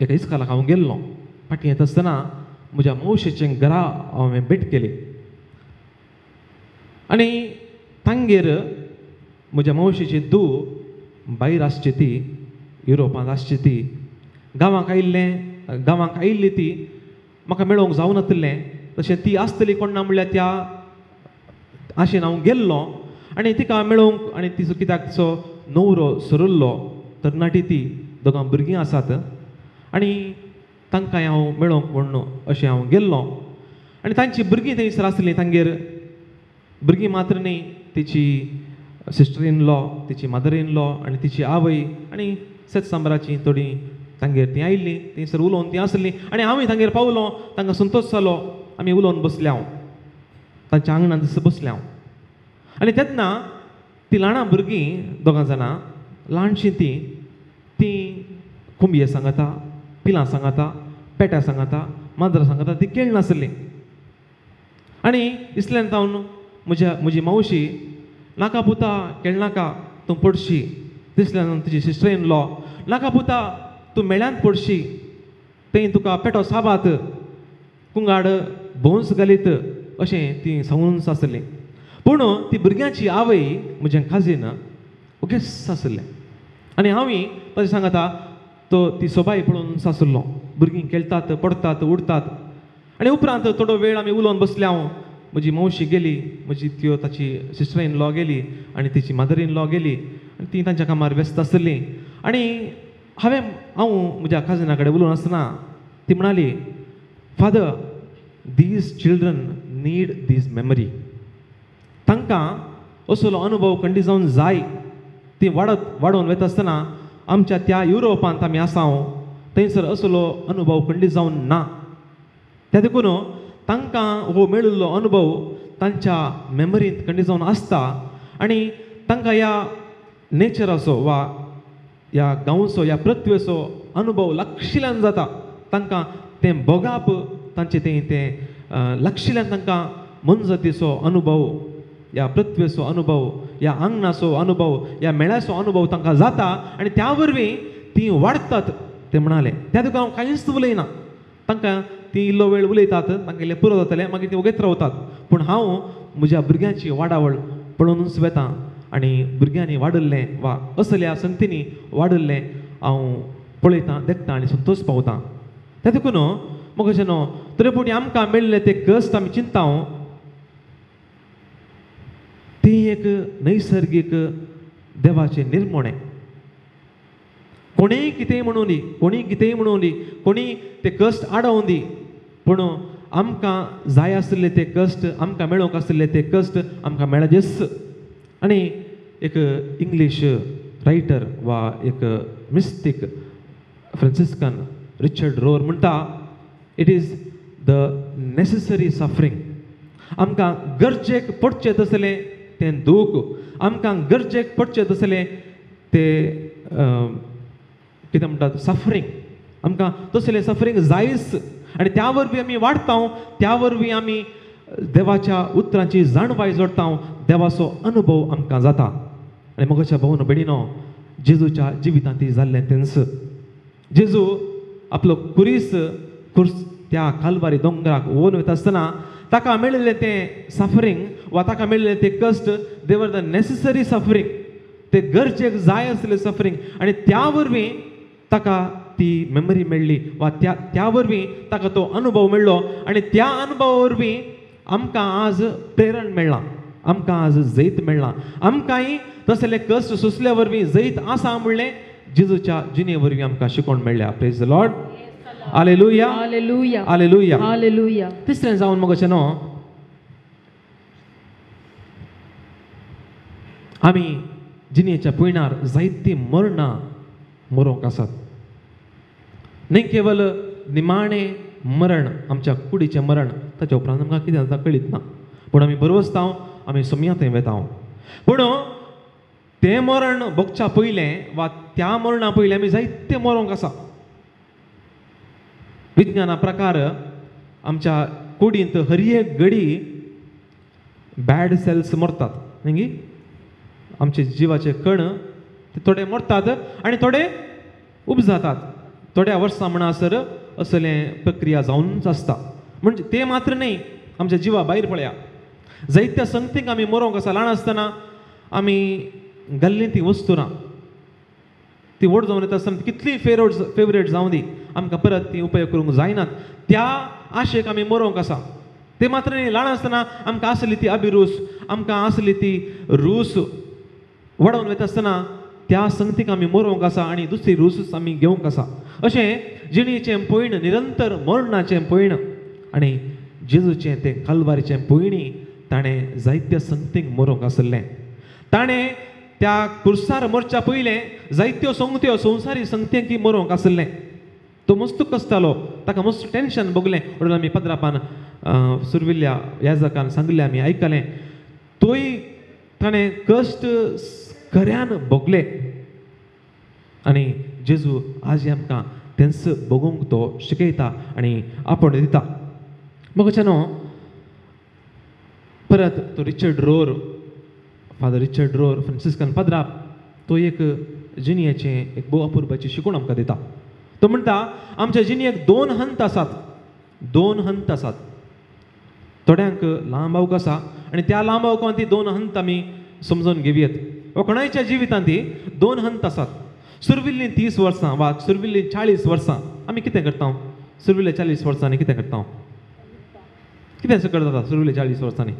एका इस्कालाक हांव गेल्लो फाटीं येता आसतना म्हज्या मौशेचें घरा हांवें भेट केली आनी तांगेर म्हज्या मौशेची धूव भायर आसची ती युरोपांत आसची ती गांवांक आयिल्ली ती म्हाका मेळोवंक जावं नासलें तशें ती आसतली कोण ना म्हणल्यार त्या आशेन हांव गेल्लो आनी तिका मेळोवंक आनी तिचो कित्याक तिचो न्हवरो सरिल्लो तरणाटी ती दोगां भुरगीं आसात आनी तांकांय हांव मेळोवंक म्हूण अशें हांव गेल्लो आनी तांचीं भुरगीं थंयसर आसलीं तांगेर भुरगीं मात्र न्ही तिची सिस्टर इन लॉ तिची मदर इन लॉ आनी तिची आवय आनी सेत सांबाराची थोडीं तांगेर तीं आयिल्लीं थंयसर उलोवन तीं आसलीं आनी हांवूय तांगेर पावलो तांकां संतोश जालो आमी उलोवन बसले हांव तांच्या आंगणान बसले हांव आनी तेन्ना तीं ल्हान भुरगीं दोगां जाणां ल्हानशीं तीं कुंबये सांगता पिलां सांगता पेट्या सांगता माजरां सांगता तीं खेळनासलीं आनी दिसलें जावन म्हजी मावशी नाका पुता खेळनाका तूं पडशी दिसलें तुजी सिस्टर इन लॉ नाका पुता तूं मेळ्यांत पडशी थंय तुका पेटो साबात कुंगाड भोंस घालीत अशें ती सांगून आसलीं पूण ती भुरग्यांची आवय म्हजें काजीन ओगेच आसलें आनी हांवूय तशें सांगता तो ती सोबाय पळोवन आसलो भुरगीं खेळटात पडटात उडटात आनी उपरांत थोडो वेळ आमी उलोवन बसले हांव म्हजी मावशी गेली म्हजी त्यो ताची सिस्टर इन लॉ गेली आनी तिची मदर इन लॉ गेली आनी ती तांच्या कामार व्यस्त आसली आनी हांव म्हज्या काजिना कडेन उलोवन आसतना ती म्हणाली father these children need these memory तांकां असलो अनुभव खंडी जावन जाय ती वाडोवन वता आसतना आमच्या त्या युरोपांत आमी आसा थंयसर असलो अनुभव खंडी जावन ना त्या देखून तांकां हो मेळिल्लो अनुभव तांच्या मेमरींत खंडी जावन आसता आनी तांकां ह्या नेचराचो वा ह्या गांवचो ह्या पृथ्वेचो अनुभव लागशिल्ल्यान जाता तांकां तें भोगाप तांचें तें लागशिल्ल्यान तांकां मनजतीचो अनुभव ह्या पृथ्वेचो अनुभव ह्या आंगणाचो अनुभव ह्या मेळ्याचो अनुभव तांकां जाता आनी त्या वरवीं तीं वाडटात ते म्हणाले त्या देखून हांव कांयच उलयना तांकां ती इल्लो वेळ उलयतात तांकां इल्लें पुरो जातलें मागीर ती वगेत रावतात पूण हांव म्हज्या भुरग्यांची वाडावळ पळोवनूच वेता आनी भुरग्यांनी वाडिल्लें वा असल्या संगतींनी वाडिल्लें हांव पळयतां देखता आनी संतोश पावतां त्या देखून म्हाका अशें न्हू तरी पूण आमकां मेळिल्ले ते कश्ट आमी चिंता ती एक नैसर्गीक देवाचें निर्मणें कोणीय कितेंय म्हणून दी कोणी कितेंय म्हणून दी कोणी ते कश्ट आडावन दी पूण आमकां जाय आसले ते कश्ट आमकां मेळोवंक आसले ते कश्ट आमकां मेळजेस आनी एक इंग्लीश रायटर वा एक मिस्टीक फ्रांसिस्कन रिचर्ड रोर म्हणटा it is the necessary suffering आमकां गरजेक पडचें तसलें तें दूख आमकां गरजेक पडचें तसलें तें कितें म्हणटात सफरींग आमकां तसलें सफरींग जायच आनी त्या वरवीं आमी वाडटा त्या वरवीं आमी देवाच्या उतरांची जाणवाय जोडटा देवाचो अनुभव आमकां जाता आनी मोगाच्या भावन भयणीनो जेजूच्या जिवितांत ती जाल्लें तेंच जेजू आपलो खुरीस त्या कालवारी दोंगराक वोवन वता आसतना ताका मेळिल्लें तें सफरींग वा ताका मेळिल्लें तें कश्ट दे वर द नेसेसरी सफरींग ते गरजेक जाय आसलें सफरींग आनी त्या वरवीं ताका ती मेमरी मेळ्ळी वा त्या वरवीं ताका तो अनुभव मेळ्ळो आनी त्या अनुभवा वरवीं आमकां आज प्रेरण मेळ्ळां आमकां आज जैत मेळ्ळां आमकांय तसले कश्ट सोंसल्या वरवीं जैत आसा म्हणलें जेजूच्या जिणे वरवीं आमकां शिकोवन मेळ्ळ्या praise the lord hallelujah hallelujah hallelujah hallelujah तिसरें जावन मग अशें न्हू आमी जिणेच्या पयणार जायतीं मरणां मरोंक आसात. न्ही केवल निमाणें मरण, आमच्या कुडीचें मरण, ताच्या उपरांत आमकां कितें जाता कळीत ना. पूण आमी बरोवस्तांव आमी सुमया थंय वेतांव. पूण तें मरण भोगच्या पयलें वा त्या मरणा पयलीं आमी जायते मरोंक आसा. विज्ञाना प्रकार आमच्या कुडींत हर एक घडी बॅड सेल्स मरतात न्ही. आमचे जिवाचे कण ते थोडे मरतात आनी थोडे उपजातात. थोड्या वर्सां म्हणसर असलें प्रक्रिया जावनूच आसता. म्हणजे ते मात्र न्ही, आमच्या जिवा भायर पळया. जायत्या संगतीक आमी मरोंक आसा. ल्हान आसतना आमी घाल्ली ती वस्तूरां ती व्हड जावन येता आसतना कितली फेवरेट जावं दी, आमकां परत ती उपयोग करूंक जायनात. त्या आशेक आमी मरोंक आसा. ते मात्र न्ही, ल्हान आसतना आमकां आसली ती अभिरूस, आमकां आसली ती रूस वडोवन वयता आसतना त्या संगतीक आमी मरोंक आसा आनी दुसरी रूस आमी घेवंक आसा. अशें जिणेचें पयण, निरंतर मरणाचें पयण आनी जेजूचें तें काल्वारीचें पयणी ताणें जायत्या संगतीक मरोंक आसलें. ताणें त्या कुर्सार मरच्या पयलें जायत्यो संगत्यो संवसारी संगत्यांकी मरोंक आसलें. तो मस्त कसतालो, ताका मस्त टेन्शन भोगलें. म्हणून आमी पद्रापान सुरविल्ल्या याजकान सांगलें, आमी आयकलें. तोय ताणें कश्ट खऱ्यान भोगले आनी जेजू आज आमकां तेंच भोगूंक तो शिकयता आनी आपण दिता. मगच्या न्हू परत तो Richard roar, father Richard roar Franciscan पद्राप, तो एक जिणेचें एक भोव अपुरबाची शिकवण आमकां दिता. तो म्हणटा आमच्या जिणेक 2 हंत आसात. 2 हंत आसात. थोड्यांक लांब अवक आसा आनी त्या लांब अवकांत ती 2 हंत आमी समजून घेवयेत. कोणाच्या जिवितांत ती 2 हंत आसात. सुरविल्लीं 30 वर्सां वा सुरविल्लीं 40 वर्सां आमी कितें करता? सुरविल्ल्या 40 वर्सांनी कितें करता? कितें सकट जाता सुरविल्ल्या 40 वर्सांनी?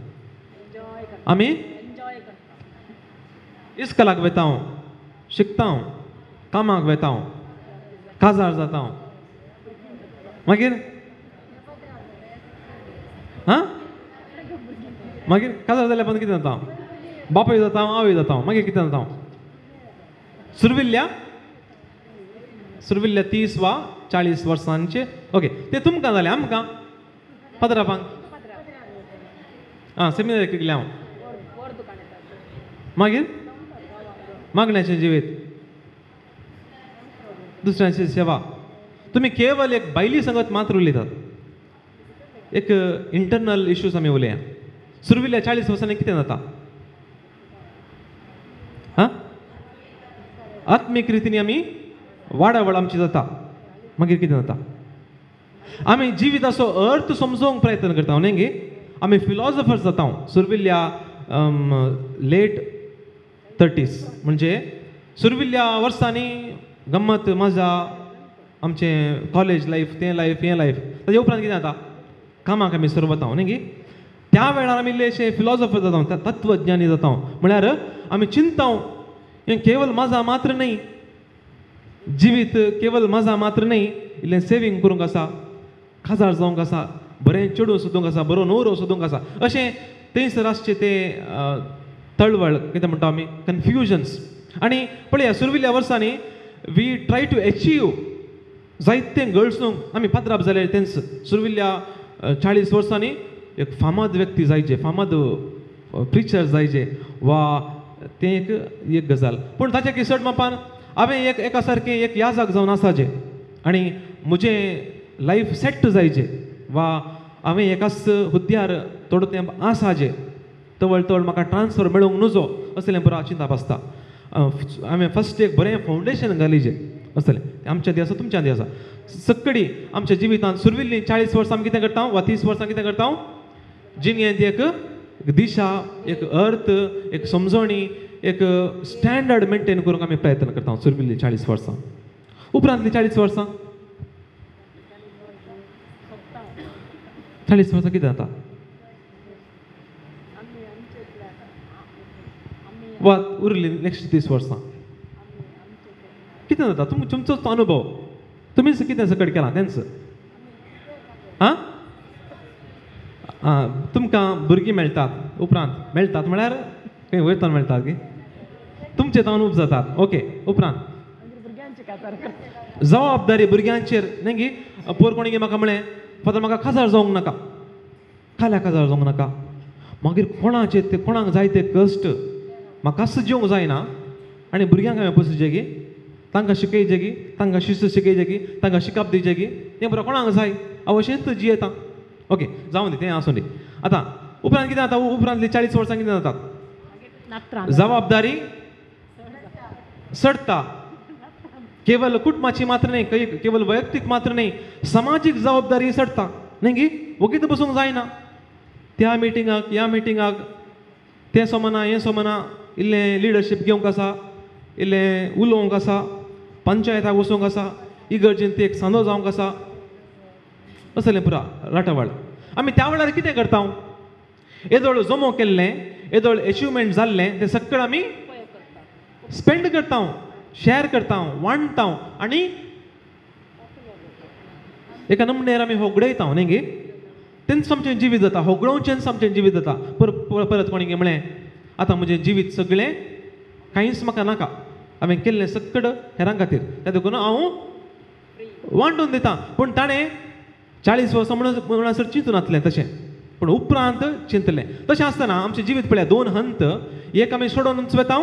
आमी इस्कलाक वेता, शिकता, कामाक वेता, काजार जाता, मागीर मागीर काजार जाल्या उपरांत कितें जाता? बापूय जाता, आवय जाता, मागीर कितें जाता? सुरविल्ल्या 30 वा 40 वर्सांचे ओके ते तुमकां जालें. आमकां पद्रापांक सेमिनार केलें हांव. मागीर मागण्याचें जिवीत, दुसऱ्यांची सेवा. तुमी केवल एक भायली संगत मात्र उलयतात. एक इंटरनल इश्यूज आमी उलया. सुरविल्ल्या 40 वर्सांनी कितें जाता? आत्मीक रितीन आमी वाडावळ आमची जाता. मागीर कितें जाता? आमी जिविताचो अर्थ समजोवंक प्रयत्न करता न्ही. आमी फिलॉसॉफर्स जाता. सुरविल्ल्या लेट 30s म्हणजे सुरविल्ल्या वर्सांनी गम्मत मजा, आमचें कॉलेज लायफ, तें लायफ, हें लायफ. ताजे उपरांत कितें जाता? कामाक आमी सुरू वता न्ही. त्या वेळार आमी इल्लेशे फिलॉसॉफर जाता, तत्वज्ञानी जाता. म्हळ्यार आमी चिंता हें केवल मजा मात्र न्ही, जिवीत केवल मजा मात्र न्ही, इल्लें सेवींग करूंक आसा, काजार जावंक आसा, बरें चेडूं सोदूंक आसा, बरो न्हवरो सोदूंक आसा. अशें थंयसर आसचें तें तळवळ कितें म्हणटा आमी कन्फ्युजन्स. आनी पळया सुरविल्ल्या वर्सांनी वी ट्राय टू अचीव जायतें गळसूंक आमी पाद्राप जाले. तेंच सुरविल्ल्या 40 वर्सांनी एक फामाद व्यक्ती जायचे, फामाद प्रिचर जायचे वा तें एक गजाल. पूण ताच्या किसड मापान हांवें एका सारकें एक याजक जावन आसाचें आनी म्हजें लायफ सेट जायचें वा हांवें एकाच हुद्द्यार थोडो तेंप आसाचें, तवळ तवळ म्हाका ट्रान्सफर मेळूंक नजो असलें पुरो चिंता आसता. हांवें फस्ट एक बरें फावंडेशन घालीचें असलें. आमच्या दी आसा, तुमच्या दी आसा. सक्कडी आमच्या जिवितांत सुरविल्लीं 40 वर्सां आमी कितें करता वा 30 वर्सां कितें करता? जिणेंत एक दिशा, एक अर्थ, एक समजणी, एक स्टँडर्ड मेंटेन करूंक आमी प्रयत्न करता. सुरविल्लीं 40 वर्सां. उपरांतलीं 40 वर्सां 40 वर्सां कितें जाता? वा उरलीं नेक्स्ट 30 वर्सां कितें जाता? तुमचोच अनुभव, तुमीच कितें सकट केलां तेंच. तुमकां भुरगीं मेळटात, उपरांत मेळटात म्हळ्यार खंय वयतना मेळटात की तुमचे तावन उप जातात. ओके, उपरांत जबाबदारी भुरग्यांचेर न्ही गी पोर कोणी म्हाका म्हळें फादर म्हाका काजार जावंक नाका खाल्या काजार जावंक नाका मागीर कोणाचे ते कोणाक जाय ते कश्ट म्हाका जेवंक जायना आनी भुरग्यांक हांवें पसूचे गी तांकां शिकयचे गी तांकां शिस्त शिकयचे गी तांकां शिकप दिवचे गी तें बरो कोणाक जाय अवश्यच जियेता ओके जावं दी तें आसूं दी आतां उपरांत कितें जाता उपरांतली 40 वर्सां कितें जातात जबाबदारी सडता केवळ कुटुंबाची मात्र नाही केवळ वैयक्तिक मात्र नाही सामाजिक जबाबदारी सडता न्ही गी वगीत बसूंक जायना त्या मिटिंगाक ह्या मिटिंगाक तें समना हें समना इल्लें लिडरशीप घेवंक आसा इल्लें उलोवंक आसा पंचायताक वचूंक आसा इगर्जेन ते एक सांदो जावंक आसा असलें पुरा राटावळ आमी त्या वेळार कितें करता येदोळ जमो केल्लें येदोळ एचिवमेंट जाल्लें तें सगळें आमी स्पेंड करता शेअर करता वांटता आनी एका नमनेर आमी होगडयता न्ही गे तेंच आमचें जिवीत जाता होगडोवचेंच आमचें जिवीत जाता परत कोणी म्हळें आतां म्हजें जिवीत सगळें कांयच म्हाका नाका हांवें केल्लें सगळें हेरां खातीर त्या देखून हांव वांटून दितां पूण ताणें 40 वर्सां म्हणसर चिंतून नासलें तशें पूण उपरांत चिंतलें तशें आसतना आमचें जिवीत पळया 2 हंत एक आमी सोडून वता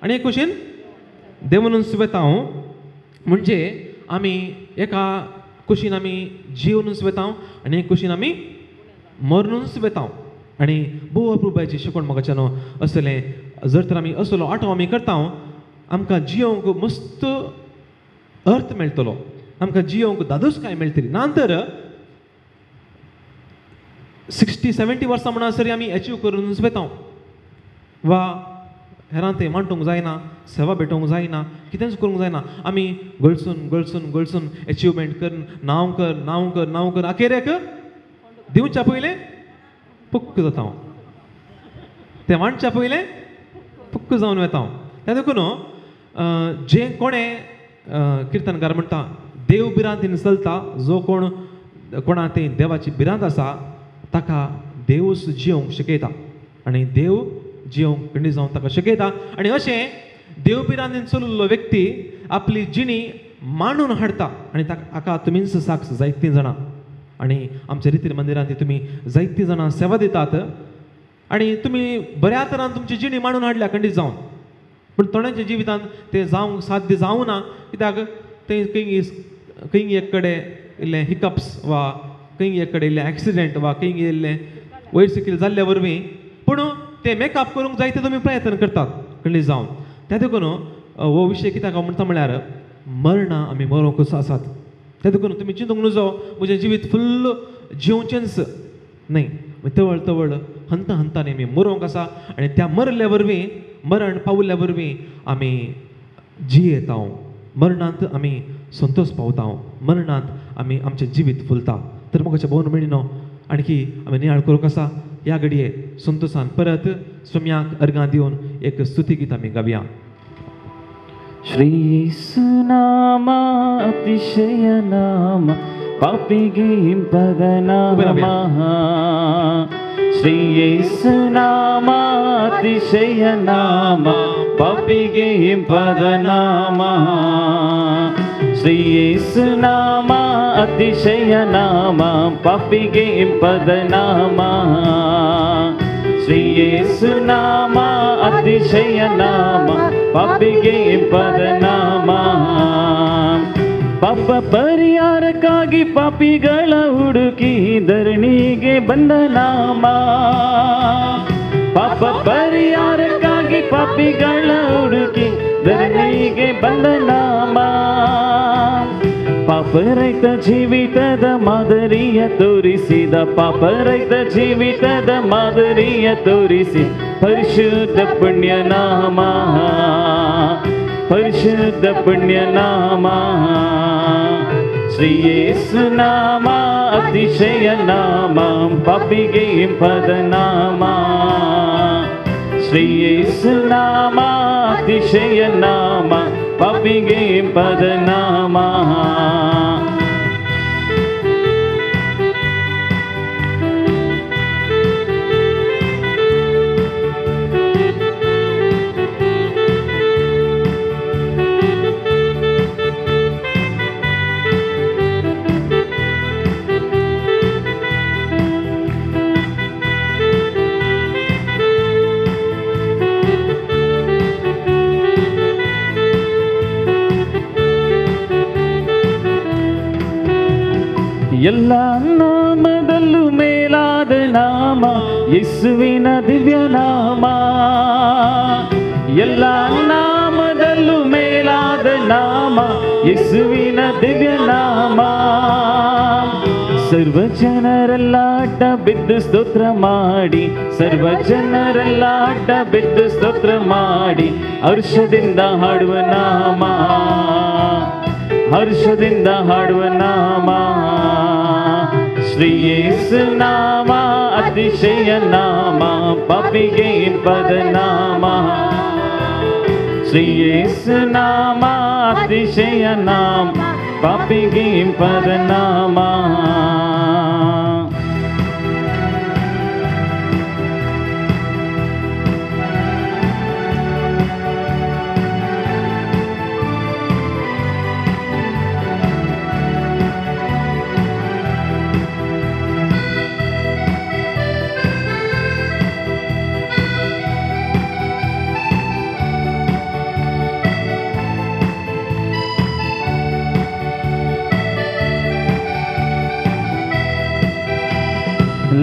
आनी एक कुशीन देंवून वता म्हणजे आमी एका कुशीन आमी जिवून वता आनी एक कुशीन आमी मरून वता आनी भोव अप्रुपाची शिकवण म्हाका न्हू असलें जर तर आमी असलो आठो आमी करता आमकां जियोंक मस्त अर्थ मेळटलो आमकां जियोंक दादोसकाय मेळटली नांतर 60-70 वर्सां म्हणसर आमी अचीव करून वता वा हेरां तें मांडूंक जायना सेवा भेटोवंक जायना कितेंच करूंक जायना आमी गळसून एचिवमेंट कर नांव कर आखेरेक दिवच्या पयलें पुक्क जाता तें वांटच्या पयलें पुक्क जावन वता त्या देखून जे कोणें किर्तनकार म्हणटा देव बिरांतीन चलता जो कोणा तें देवाची बिरांत आसा ताका देवूच जियोंक शिकयता आनी देव जियोंक खंडी जावन ताका शिकयता आनी अशें देव बिरांतीन चलिल्लो व्यक्ती आपली जिणी मांडून हाडटा आनी ताका तुमीच साक्ष जायतीं जाणां आनी आमच्या रितीर मंदिरांत तुमी जायतीं जाणां सेवा दितात आनी तुमी बऱ्या तरान तुमची जिणी मांडून हाडल्या खंडीत जावन पूण थोड्यांच्या जिवितांत तें जावंक साध्य जावं ना कित्याक तें खंय एक कडेन इल्लें हिकप्स वा खंय एक कडेन इल्लें एक्सिडेंट वा खंय इल्लें वयर सकयल जाल्ल्या वरवीं पूण तें मेकअप करूंक जाय ते तुमी प्रयत्न करतात खंडीत जावन त्या देखून हो विशय कित्याक म्हणटा म्हळ्यार मरणां आमी मरोंकूच आसात त्या देखून तुमी चिंतूंक नजो म्हजें जिवीत फुल्ल जिवचेंच न्ही तवळ हंतांनी आमी मरोंक आसा आनी त्या मरल्या वरवीं मरण पावल्या वरवीं आमी जियेता मरणांत आमी संतोश पावता मरणांत आमी आमचें जिवीत फुलता तर म्हाका भोवन मेळिनो आणखी आमी नियाळ करूंक आसा ह्या घडये संतोशान परत स्वाम्याक अर्गां दिवन एक स्तुती गीत आमी गावया श्री येसु नामा अतिशय नाम पापिगे पदनामा श्री येसु नामा अतिशय नाम पापिगे पदनामा श्री येसु नामा अतिशय नाम पापिगे पदनामा श्री येसु नामा अतिशय नाम पापिगे पदनामा ಪಾಪ ಪರಿಹಾರಕ್ಕಾಗಿ ಪಾಪಿಗಳ ಹುಡುಕಿ ಧರಣಿಗೆ ಬಂದ ನಾಮ ಪಾಪ ಪರಿಹಾರಕ್ಕಾಗಿ ಪಾಪಿಗಳ ಹುಡುಕಿ ಧರಣಿಗೆ ಬಂದ ನಾಮ ಪಾಪರಹಿತ ಜೀವಿತದ ಮಾದರಿಯ ತೋರಿಸಿದ ಪಾಪರಹಿತ ಜೀವಿತದ ಮಾದರಿಯ ತೋರಿಸಿ ಪರಿಶುದ್ಧ ಪುಣ್ಯನಾಮ ಪರಿಶುದ್ಧ ಪುಣ್ಯನಾಮ ಶ್ರೀ ಯೇಸು ನಾಮ ಅತಿಶಯ ನಾಮ ಪಾಪಿಗೆ ಪದನಾಮ ಶ್ರೀ ಯೇಸು ನಾಮ ಅತಿಶಯ ನಾಮ ಪಾಪಿಗೆ ಪದನಾಮ ಎಲ್ಲ ನಾಮದಲ್ಲೂ ಮೇಲಾದ ನಾಮ ಯೇಸುವಿನ ದಿವ್ಯ ನಾಮ. ಎಲ್ಲ ನಾಮದಲ್ಲೂ ಮೇಲಾದ ನಾಮ ಯೇಸುವಿನ ದಿವ್ಯ ನಾಮ. ಸರ್ವ ಜನರೆಲ್ಲ ಅಡ್ಡ ಬಿದ್ದು ಸ್ತೋತ್ರ ಮಾಡಿ, ಸರ್ವ ಜನರೆಲ್ಲ ಅಡ್ಡ ಬಿದ್ದು ಸ್ತೋತ್ರ ಮಾಡಿ, ಹರ್ಷದಿಂದ ಹಾಡುವ ನಾಮ, ಹರ್ಷದಿಂದ ಹಾಡುವ ನಾಮ. ಶ್ರೀ ಯೇಸು ನಾಮ ಅತಿಶಯ ನಾಮ, ಪಾಪಿಗೆ ಇಂಪದ ನಾಮ. ಶ್ರೀ ಯೇಸು ನಾಮ ಅತಿಶಯ ನಾಮ, ಪಾಪಿಗೆ ಇಂಪದ ನಾಮ.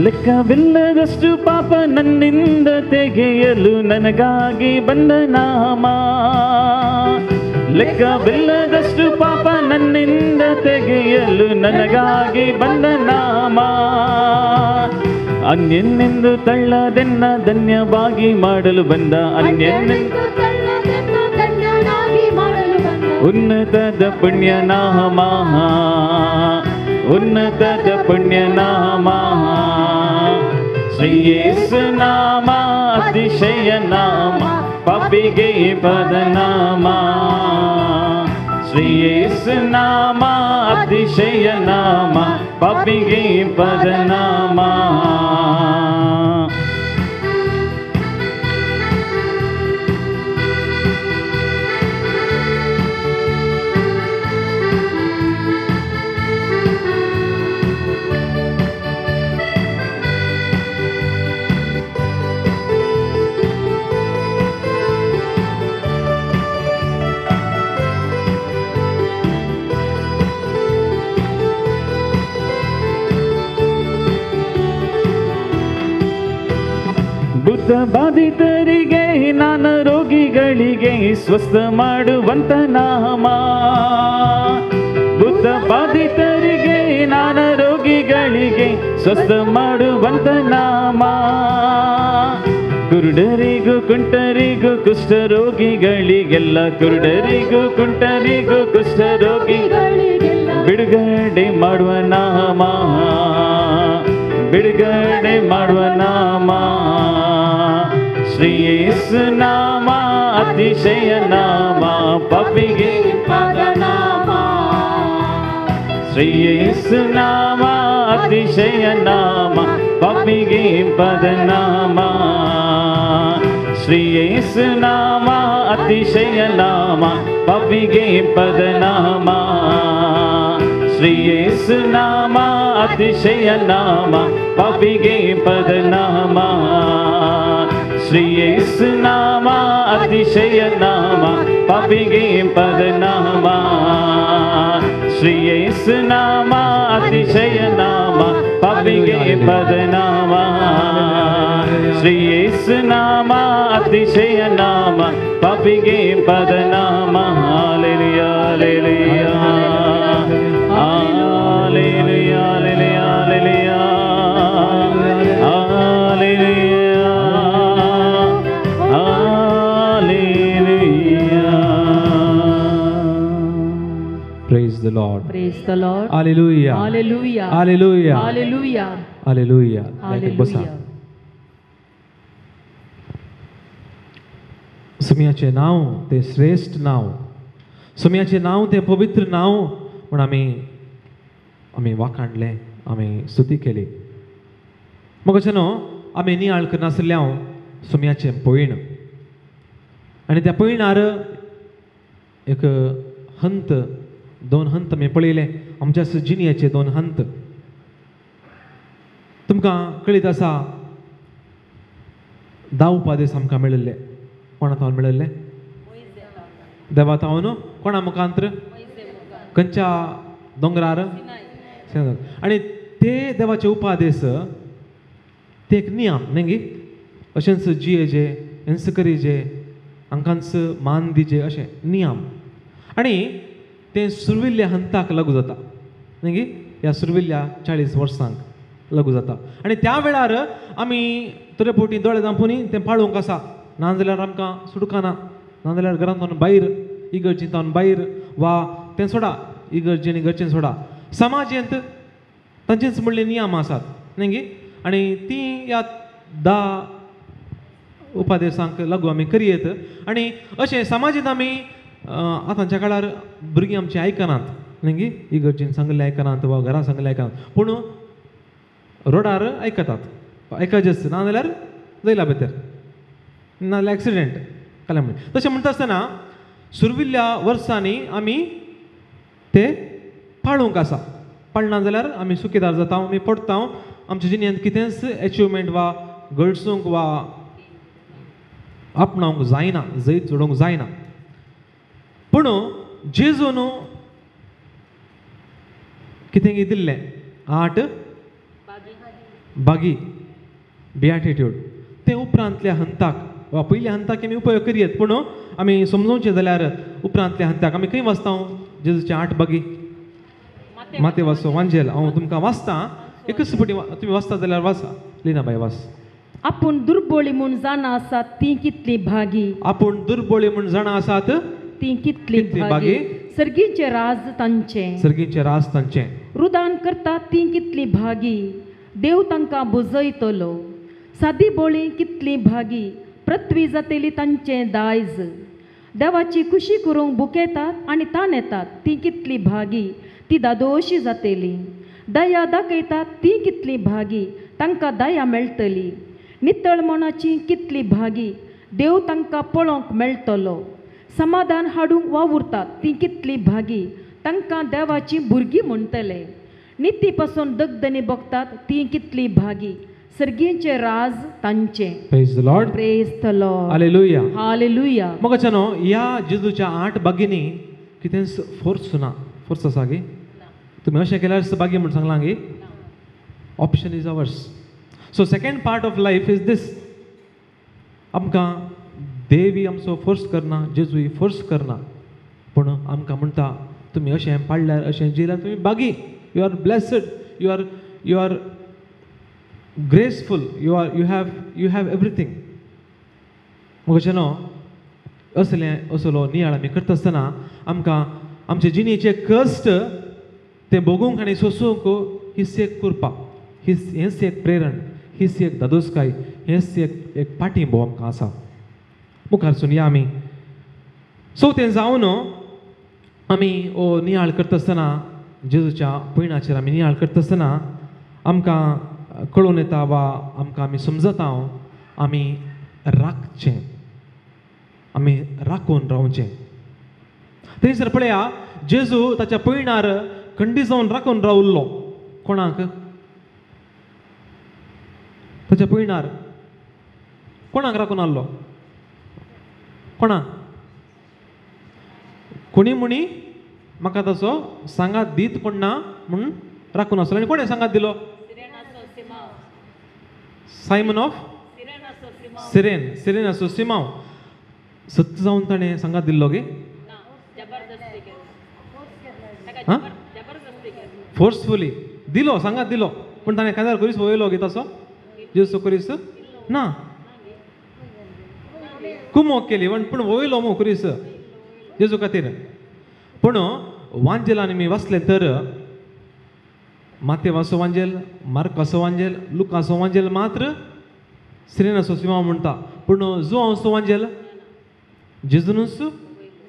ಲೆಕ್ಕವಿಲ್ಲದಷ್ಟು ಪಾಪ ನನ್ನಿಂದ ತೆಗೆಯಲು ನನಗಾಗಿ ಬಂದ ನಾಮ. ಲೆಕ್ಕವಿಲ್ಲದಷ್ಟು ಪಾಪ ನನ್ನಿಂದ ತೆಗೆಯಲು ನನಗಾಗಿ ಬಂದ ನಾಮ. ಅನ್ಯನೆಂದು ತಳ್ಳದೆನ್ನ ಧನ್ಯವಾಗಿ ಮಾಡಲು ಬಂದ, ಅನ್ಯನೆಂದು ಉನ್ನತದ ಪುಣ್ಯ ನಾಮ, ಉನ್ನತದ ಪುಣ್ಯ ನಾಮ. ಶ್ರೀ ಯೇಸು ನಾಮ ಅತಿಶಯ ನಾಮ, ಪಾಪಿಗೆ ಪದ ನಾಮ. ಶ್ರೀ ಯೇಸು ನಾಮ ಅತಿಶಯ ನಾಮ, ಪಾಪಿಗೆ ಪದ ನಾಮ. ಭೂತ ಬಾಧಿತರಿಗೆ ನಾನ ರೋಗಿಗಳಿಗೆ ಸ್ವಸ್ಥ ಮಾಡುವಂತ ನಾಮ. ಭೂತ ಬಾಧಿತರಿಗೆ ನಾನ ರೋಗಿಗಳಿಗೆ ಸ್ವಸ್ಥ ಮಾಡುವಂತ ನಾಮ. ಕುರುಡರಿಗೂ ಕುಂಟರಿಗೂ ಕುಷ್ಠರೋಗಿಗಳಿಗೆಲ್ಲ, ಕುರುಡರಿಗೂ ಕುಂಟರಿಗೂ ಕುಷ್ಠರೋಗಿಗಳಿಗೆಲ್ಲ ಬಿಡುಗಡೆ ಮಾಡುವ ನಾಮ, ಬಿಡುಗಡೆ ಮಾಡುವ ನಾಮ. ಶ್ರೀ ಯೇಸು ನಾಮ ಅತಿಶಯ ನಾಮ, ಪಾಪಿಗೆ ಪದ ನಾಮ. ಶ್ರೀ ಯೇಸು ನಾಮ ಅತಿಶಯ ನಾಮ, ಪಾಪಿಗೆ ಪದ ನಾಮ. ಶ್ರೀ ಯೇಸು ನಾಮ ಅತಿಶಯ ನಾಮ, ಪಾಪಿಗೆ ಪದ ನಾಮ. ಶ್ರೀ ಯೇಸು ನಾಮ ಅತಿಶಯ ನಾಮ, ಪಾಪಿಗೆ ಪದ ನಾಮ. ಶ್ರೀ ಯೇಸು ನಾಮ ಅತಿಶಯ ನಾಮ, ಪಾಪಿಗೆ ಪದ ನಾಮ. ಶ್ರೀ ಯೇಸು ನಾಮ ಅತಿಶಯ ನಾಮ, ಪಾಪಿಗೆ ಪದ ನಾಮ. ಶ್ರೀ ಯೇಸು ನಾಮ ಅತಿಶಯ ನಾಮ, ಪಾಪಿಗೆ ಪದ ನಾಮ. Hallelujah hallelujah hallelujah hallelujah hallelujah hallelujah. Praise the Lord. Praise the Lord. Hallelujah. Hallelujah. Hallelujah. Hallelujah. Hallelujah. बसा. Hallelujah. सुमियाचे नाव ते श्रेष्ठ नाव, सुमियाचे नाव ते पवित्र नाव म्हण आमी वाखाणलें, आमी स्तुती केली. मगोचे न्हू आमी नियाळ करनासल्या सुमयाचें पयण, आनी त्या पयणार एक हंत, दोन हंत आमी पळयले. आमच्या जिणयाचे दोन हंत. तुमकां कळीत आसा धा उपादेश आमकां मेळिल्ले. कोणा तावन मेळिल्ले? देवा तावन. कोणा मुखांतर? खंयच्या दोंगरार? आणि ते देवाचे उपादेश ते एक नियम न्ही अशेंच जियेचे हेंच करीचे हांकांच मान दिजे अशें नियम आणि ते सुरविल्ल्या हंताक लागू जाता न्ही ह्या सुरविल्ल्या 40 वर्सांक लागू जाता आणि त्या वेळार आमी तरेपोटी दोळे धांपूनी तें पाळूंक आसा नाजाल्यार आमकां सुटका ना नाजाल्यार घरांतून भायर इगर्जींतावन भायर वा तें सोडा इगर्जेनी घरचें सोडा समाजेंत तांचेच म्हणले नियम आसात न्ही आणि ती ह्या 10 उपादेशांक लागू आमी करयेत आणि अशें समाजीत आमी आतांच्या काळार भुरगीं आमची आयकनात न्ही इगर्जीन सांगलें आयकनात वा घरा सांगलें आयकनात पूण रोडार आयकतात आयकचेच नाजाल्यार जैला भितर नाजाल्यार एक्सिडेंट जालें म्हणून तशें म्हणटा आसतना सुरविल्ल्या वर्सांनी आमी ते पाळूंक आसा पाळना जाल्यार आमी सुकेदार जाता आमी पडटा आमच्या जिणेंत कितेंच एचिवमेंट वा घडसूंक वा आपणावंक जायना जैत जोडूंक जायना पूण जेजून कितें दिल्लें 8 बागी बियाटिट्यूड ते उपरांतल्या हंताक वा पयल्या हंताक आमी उपयोग करयेत पूण आमी समजोवचें जाल्यार उपरांतल्या हंताक आमी खंय वाचता जेजूचे 8 बागी माते वाचो वांजेल हांव तुमकां वाचता एकच फावटी तुमी वाचता जाल्यार वाचा लिनाबाई वाच आपूण दुर्बळी म्हूण जाणा आसात ती कितली भागी आपूण दुर्बळी म्हूण जाणा आसात ती कितली भागी सर्गीचे राज तांचे सर्गीचे राज तांचे रुदान करतात ती कितली भागी देव तांकां बुजयतलो सादी बोळी कितली भागी पृथ्वी जातेली तांचे दायज देवाची खुशी करूंक बुकेतात आनी ताण येतात ती कितली भागी ती दादोशी जातेली दया दाखयतात ती कितली भागी तांकां दया मेळटली नितळ मनाची कितली भागी देव तांकां पळोवंक मेळटलो समाधान हाडूंक वावुरतात ती कितली भागी तांकां देवाची भुरगीं म्हणटले निती पासून दगदनी बगतात ती कितली भागी सर्गीचे राज तांचे praise the Lord praise the lord hallelujah hallelujah मोगाच्यानो ह्या जेजूच्या 8 बागींनी कितेंच फोर्स ना फोर्स आसा गे तुमी अशें केल्यार बागी म्हूण सांगलां गे option is ours so second part of life is this आमकां देवी आमचो फोर्स करना जेजूय फोर्स करना पूण आमकां म्हणटा तुमी अशें पाळल्यार अशें जिल्यार तुमी बागी you are blessed you are graceful you have everything म्हजेनो असलो नियाळ आमी करता आसतना आमकां आमचे जिणेचे कश्ट ते भोगूंक आनी सोसूंक हीच एक कृपा हेंच एक प्रेरण हीच एक दादोसकाय हेंच एक पाठिंबो आमकां आसा मुखारसून या आमी सो तें जावन आमी हो नियाळ करता आसतना जेजूच्या पयणाचेर आमी नियाळ करता आसतना आमकां कळून येता वा आमकां आमी समजता आमी राखचें आमी राखून रावचें थंयसर पळया जेजू ताच्या पयणार खंडी जावन राखून रावल्लो कोणाक ताच्या पयणार कोणाक राखून आसलो कोणाक कोणी मुणी म्हाका ताचो सांगात दीत कोण ना म्हणून राखून आसलो आनी कोणें सांगात दिलो सायमन ऑफ सिरेनाचो सिमांव सत्य जावन ताणें सांगात दिल्लो गे फोर्सफुली दिलो सांगात दिलो पूण ताणें काजार करीस वयलो गे ताचो जेजू करीस ना कुमोक केली पूण वयलो मो करीस जेजू खातीर पूण वांजेलान आमी वाचलें तर मातेवाचो वांजेल मार्काचो वांजेल लुकाचो वांजेल मात्र सिरेनाचो सिमांव म्हणटा पूण जुआंवचो वांजेल जेजूनच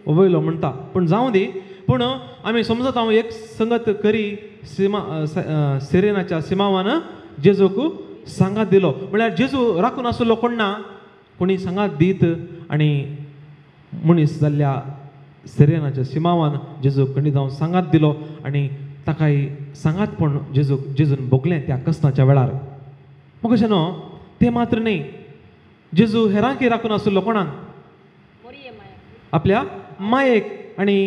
वयलो म्हणटा पूण जावं दी पूण आमी समजत हांव एक संगत करी सिरेनाच्या सिमावान जेजूक सांगात दिलो म्हळ्यार जेजू राखून आसलो कोण ना कोणी सांगात दीत आनी मनीस जाल्ल्या सिरेनाच्या सिमावान जेजूक खंडी जावन सांगात दिलो आनी ताकाय सांगातपण जेजून भोगलें त्या कश्टाच्या वेळार मग अशें न्हू तें मात्र न्ही जेजू हेरांकय राखून आसलो कोणाक आपल्या मायेक आनी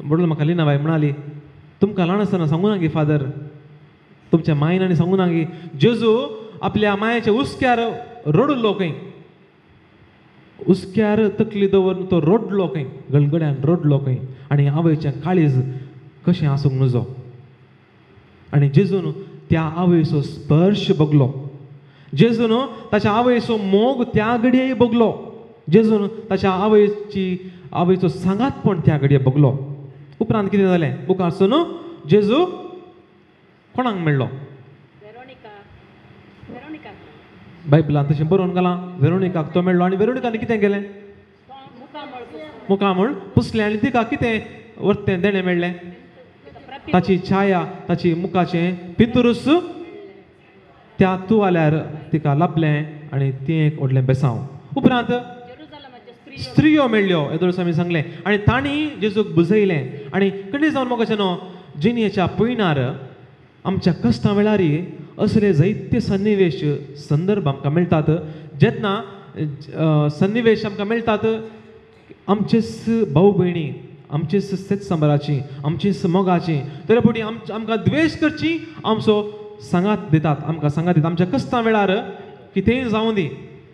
म्हणून म्हाका लिनाबाई म्हणाली तुमकां ल्हान आसतना सांगू ना गे फादर तुमच्या मायनाने सांगू ना की जेजू आपल्या मायाच्या उस्क्यार रडलो खंय, उस्क्यार तकली दवरून तो रडलो खंय, गळगड्यान रडलो खंय, आनी आवयचें काळीज कशें आसूंक नजो. आनी जेजून त्या आवयचो स्पर्श बगलो, जेजून ताच्या आवयचो मोग त्या घडये बगलो, जेजून ताच्या आवयचो सांगातपण त्या घडये बगलो. उपरांत कितें जालें मुखारसून जेजू कोणाक मेळ्ळो? बायबलांत तशें बरोवन घालां, वेरोनिकाक तो मेळ्ळो. आनी वेरोनिकान कितें केलें? मुखामळ पुसलें आनी तिका कितें वर्तें देणें मेळ्ळें? ताची छाया, ताची मुखाचें पितुरूस त्या तुवाल्यार तिका लाभलें आनी ती एक व्हडलें बेसांव. उपरांत स्त्रियो मेळ्ळ्यो येदोळस आमी सांगलें आनी तांणी जेजूक बुजयलें. आनी कणी जावन म्हाका न्हू जिणयेच्या पयणार आमच्या कश्टा वेळारी असले जायते सन्निवेश संदर्भ आमकां मेळटात, जेन्ना सन्निवेश आमकां मेळटात आमचेच भाऊ भयणी, आमचेच सेतसंबराची, आमचीच मोगाची, तरी आमकां द्वेश करची आमचो सांगात दितात, आमकां सांगात दितात. आमच्या कश्टा वेळार कितेंय जावं दी,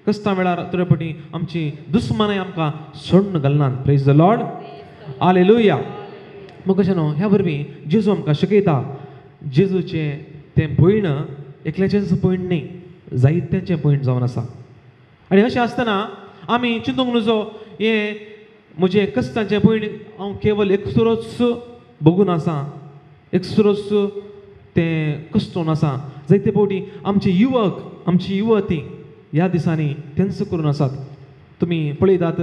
कश्टा वेळार तरी आमची दुस्मानाय आमकां सोडून घालनात. Praise the lord, hallelujah. मग कशें न्हू ह्या वरवीं जेजू आमकां शिकयता जेजूचें तें भयण एकल्याचेंच भयण न्ही, जायत्यांचें भयण जावन आसा. आनी अशें आसतना आमी चिंतूंक नजो हें म्हजें कश्टाचें भयण हांव केवल एकसुरोच बघून आसा, एकसुरोच तें कश्टून आसा. जायते फावटी आमचे युवक, आमची युवती ह्या दिसांनी तेंच करून आसात. तुमी पळयतात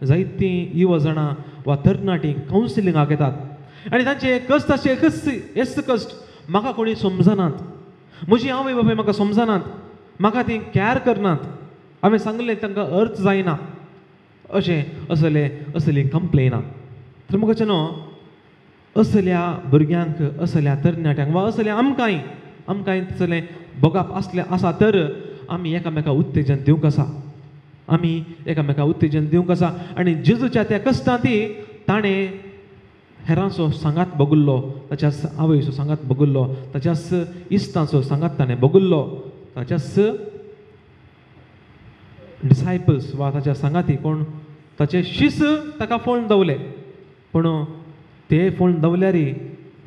जायतीं युवा जाणां वा तरणाटी कावन्सिलिंगाक येतात आनी तांचे कश्ट अशे हेच कश्ट म्हाका कोणी समजनात, म्हजी आवय बापूय म्हाका समजनात, म्हाका ती कॅर करनात, हांवें सांगलें तांकां अर्थ जायना, असली कंप्लेना. तर म्हाका न्हू असल्या भुरग्यांक, असल्या तरणाट्यांक वा असल्या आमकांय तसलें भोगप आसा तर आमी एकामेकाक उत्तेजन दिवंक आसा, आमी एकामेकाक उत्तेजन दिवंक आसा. आनी जेजूच्या त्या कश्टांती ताणें हेरांचो सांगात बगुल्लो, ताच्याच आवयचो सांगात बगुल्लो, ताच्याच इश्टांचो सांगात ताणें बगुल्लो, ताच्याच डिसायपल्स वा ताच्या सांगाती कोण ताचे शिस ताका फोळून दवले, पूण ते फोळून दवल्यारी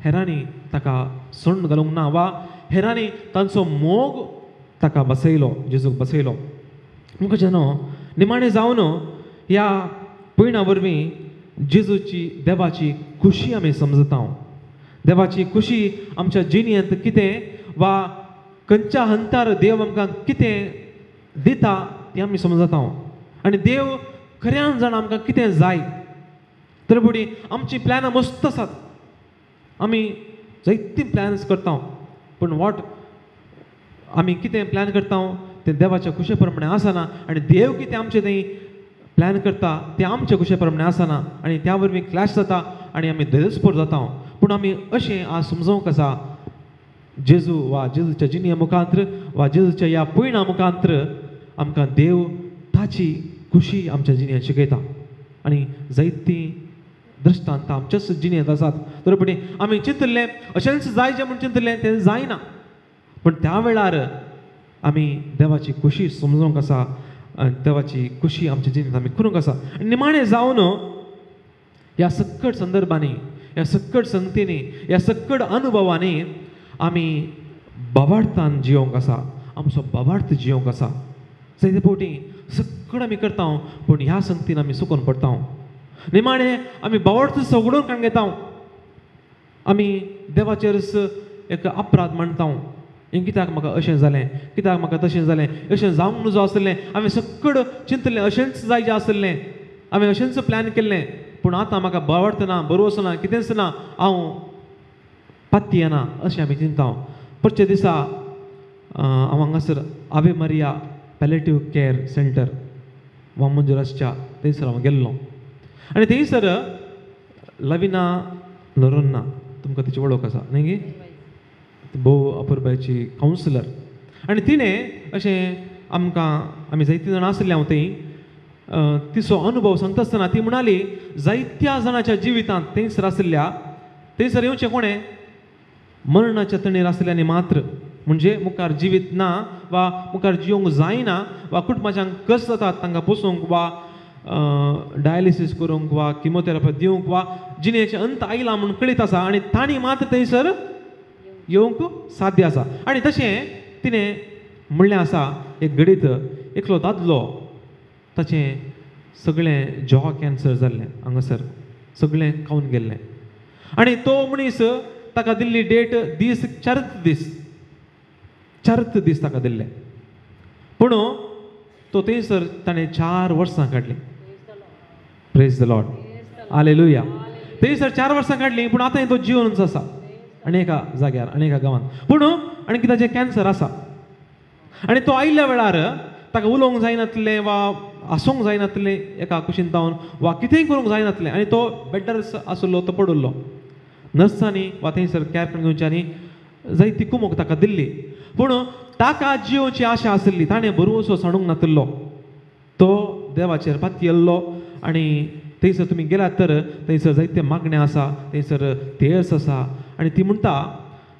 हेरांनी ताका सोडून घालूंक ना वा हेरांनी तांचो मोग ताका बसयलो, जेजूक बसयलो. मुखार न्हू निमाणें जावन ह्या भयणा वरवीं जेजूची देवाची खुशी आमी समजता. देवाची खुशी आमच्या जिणेंत कितें वा खंयच्या हंतार देव आमकां कितें दिता तें आमी समजता. आनी देव खऱ्यान जाण आमकां कितें जाय. तरी आमची प्लॅनां मस्त आसात, आमी जायतीं प्लॅन्स करता, पूण आमी कितें प्लॅन करता तें देवाच्या कुशे प्रमाणे आसना. आनी देव कितें आमचें थंय प्लॅन करता तें आमच्या कुशे प्रमाणे आसना आनी त्या वरवीं क्लॅश जाता आनी आमी धैर्यस्फोट जाता. पूण आमी अशें आज समजूंक आसा जेजू वा जेजूच्या जिणे मुखांत्र वा जेजूच्या ह्या पयणा मुखांत्र आमकां देव ताची खुशी आमच्या जिणेंत शिकयता. आनी जायतीं दृश्टांत आमच्याच जिणेंत आसात. तरी आमी चिंतलें अशेंच जाय जें म्हूण चिंतलें तें जायना, पूण त्या वेळार आमी देवाची खुशी समजूंक आसा, देवाची खुशी आमच्या जिणेंत आमी करूंक आसा. निमाणें जावन ह्या सक्कट संदर्भांनी, ह्या सक्कट संगतींनी, ह्या सक्कट अनुभवांनी आमी बाबार्थान जियोंक आसा, आमचो बाबार्थ जियोंक आसा. जायते फावटी सक्कट आमी करता पूण ह्या संगतीन आमी सुकून पडटा. निमाणें आमी बाबार्थ सगळून काण घेता, आमी देवाचेर एक अपराध मांडटा. कित्याक म्हाका अशें जालें, कित्याक म्हाका तशें जालें, अशें जावंक नजो आसलें, हांवें सक्कड चिंतलें अशेंच जायचें आसलें, हांवें अशेंच प्लॅन केल्लें, पूण आतां म्हाका बावडत ना, बरोवस ना, कितेंच ना, हांव पाती येना अशें आमी चिंता. परचे दिसा हांव हांगासर आवे मारिया पॅलेटिव्ह केअर सेंटर वामंजुरासच्या थंयसर हांव गेल्लो आनी थंयसर लविना नोरोन्ना, तुमकां तिची वळख आसा न्ही गे, भोव अपुरबायची कावन्सिलर. आनी तिणें अशें आमी जायतीं जाणां आसलीं हांव थंय, तिचो अनुभव सांगता आसतना ती म्हणाली जायत्या जाणांच्या जिवितांत थंयसर आसल्या, थंयसर येवचें कोणें मरणाच्या तणेर आसल्याने मात्र म्हणजे मुखार जिवीत ना वा मुखार जिवंक जायना वा कुटुंबाच्यांक कस जातात तांकां पोसूंक वा डायलिसीस करूंक वा किमोथेरपी दिवंक वा जिणेचे अंत आयला म्हणून कळीत आसा आनी तांणी मात्र थंयसर येवंक साध्य आसा. आनी तशें तिणें म्हणलें आसा एक घडीत एकलो दादलो ताचें सगळें जॉ कॅन्सर जाल्लें हांगासर सगळें खावन गेल्लें आनी तो मनीस ताका दिल्ली डेट दीस चारत दीस ताका दिल्ले पूण तो थंयसर ताणें 4 वर्सां काडलीं. Praise the lord, hallelujah. थंयसर 4 वर्सां काडलीं पूण आतां तो जिवनूच आसा आनी एका जाग्यार आनी एका गांवांत. पूण आनी ताचें कॅन्सर आसा आनी तो आयिल्ल्या वेळार ताका उलोवंक जायनासलें वा आसूंक जायनासलें एका कुशीन जावन वा कितेंय करूंक जायनासलें आनी तो बेड्डार आसलो तो पडुल्लो. नर्सांनी वा थंयसर कॅर करून घेवच्यांनी जायती कुमोक ताका दिल्ली पूण ताका जिवची आशा आसली. ताणें बरोसो सांडूंक नासलो. तो देवाचेर पातयल्लो आनी थंयसर तुमी गेल्यात तर थंयसर जायते मागणे आसा, थंयसर तेर्स आसा आनी ती म्हणटा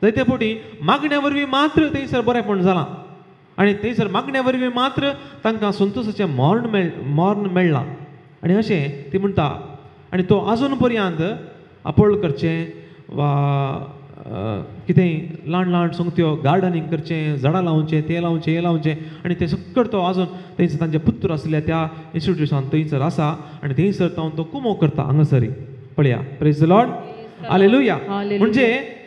जायते फावटी मागण्या वरवीं मात्र थंयसर बरेंपण जालां आनी थंयसर मागण्या वरवीं मात्र तांकां संतोशाचें मरण मेळ्ळां आनी अशें ती म्हणटा. आनी तो आजून पर्यंत आपोळ करचें वा कितेंय ल्हान ल्हान संगत्यो गार्डनींग करचें, झाडां लावचें, तें लावचें, हें लावचें आनी तें सकट तो आजून थंयसर तांचे पुत्र आसल्या त्या इन्स्टिट्यूटान थंयसर आसा आनी थंयसर तो कुमो करता हांगासरी. पळया, प्रेज द लॉर्ड, हालेलुया. म्हणजे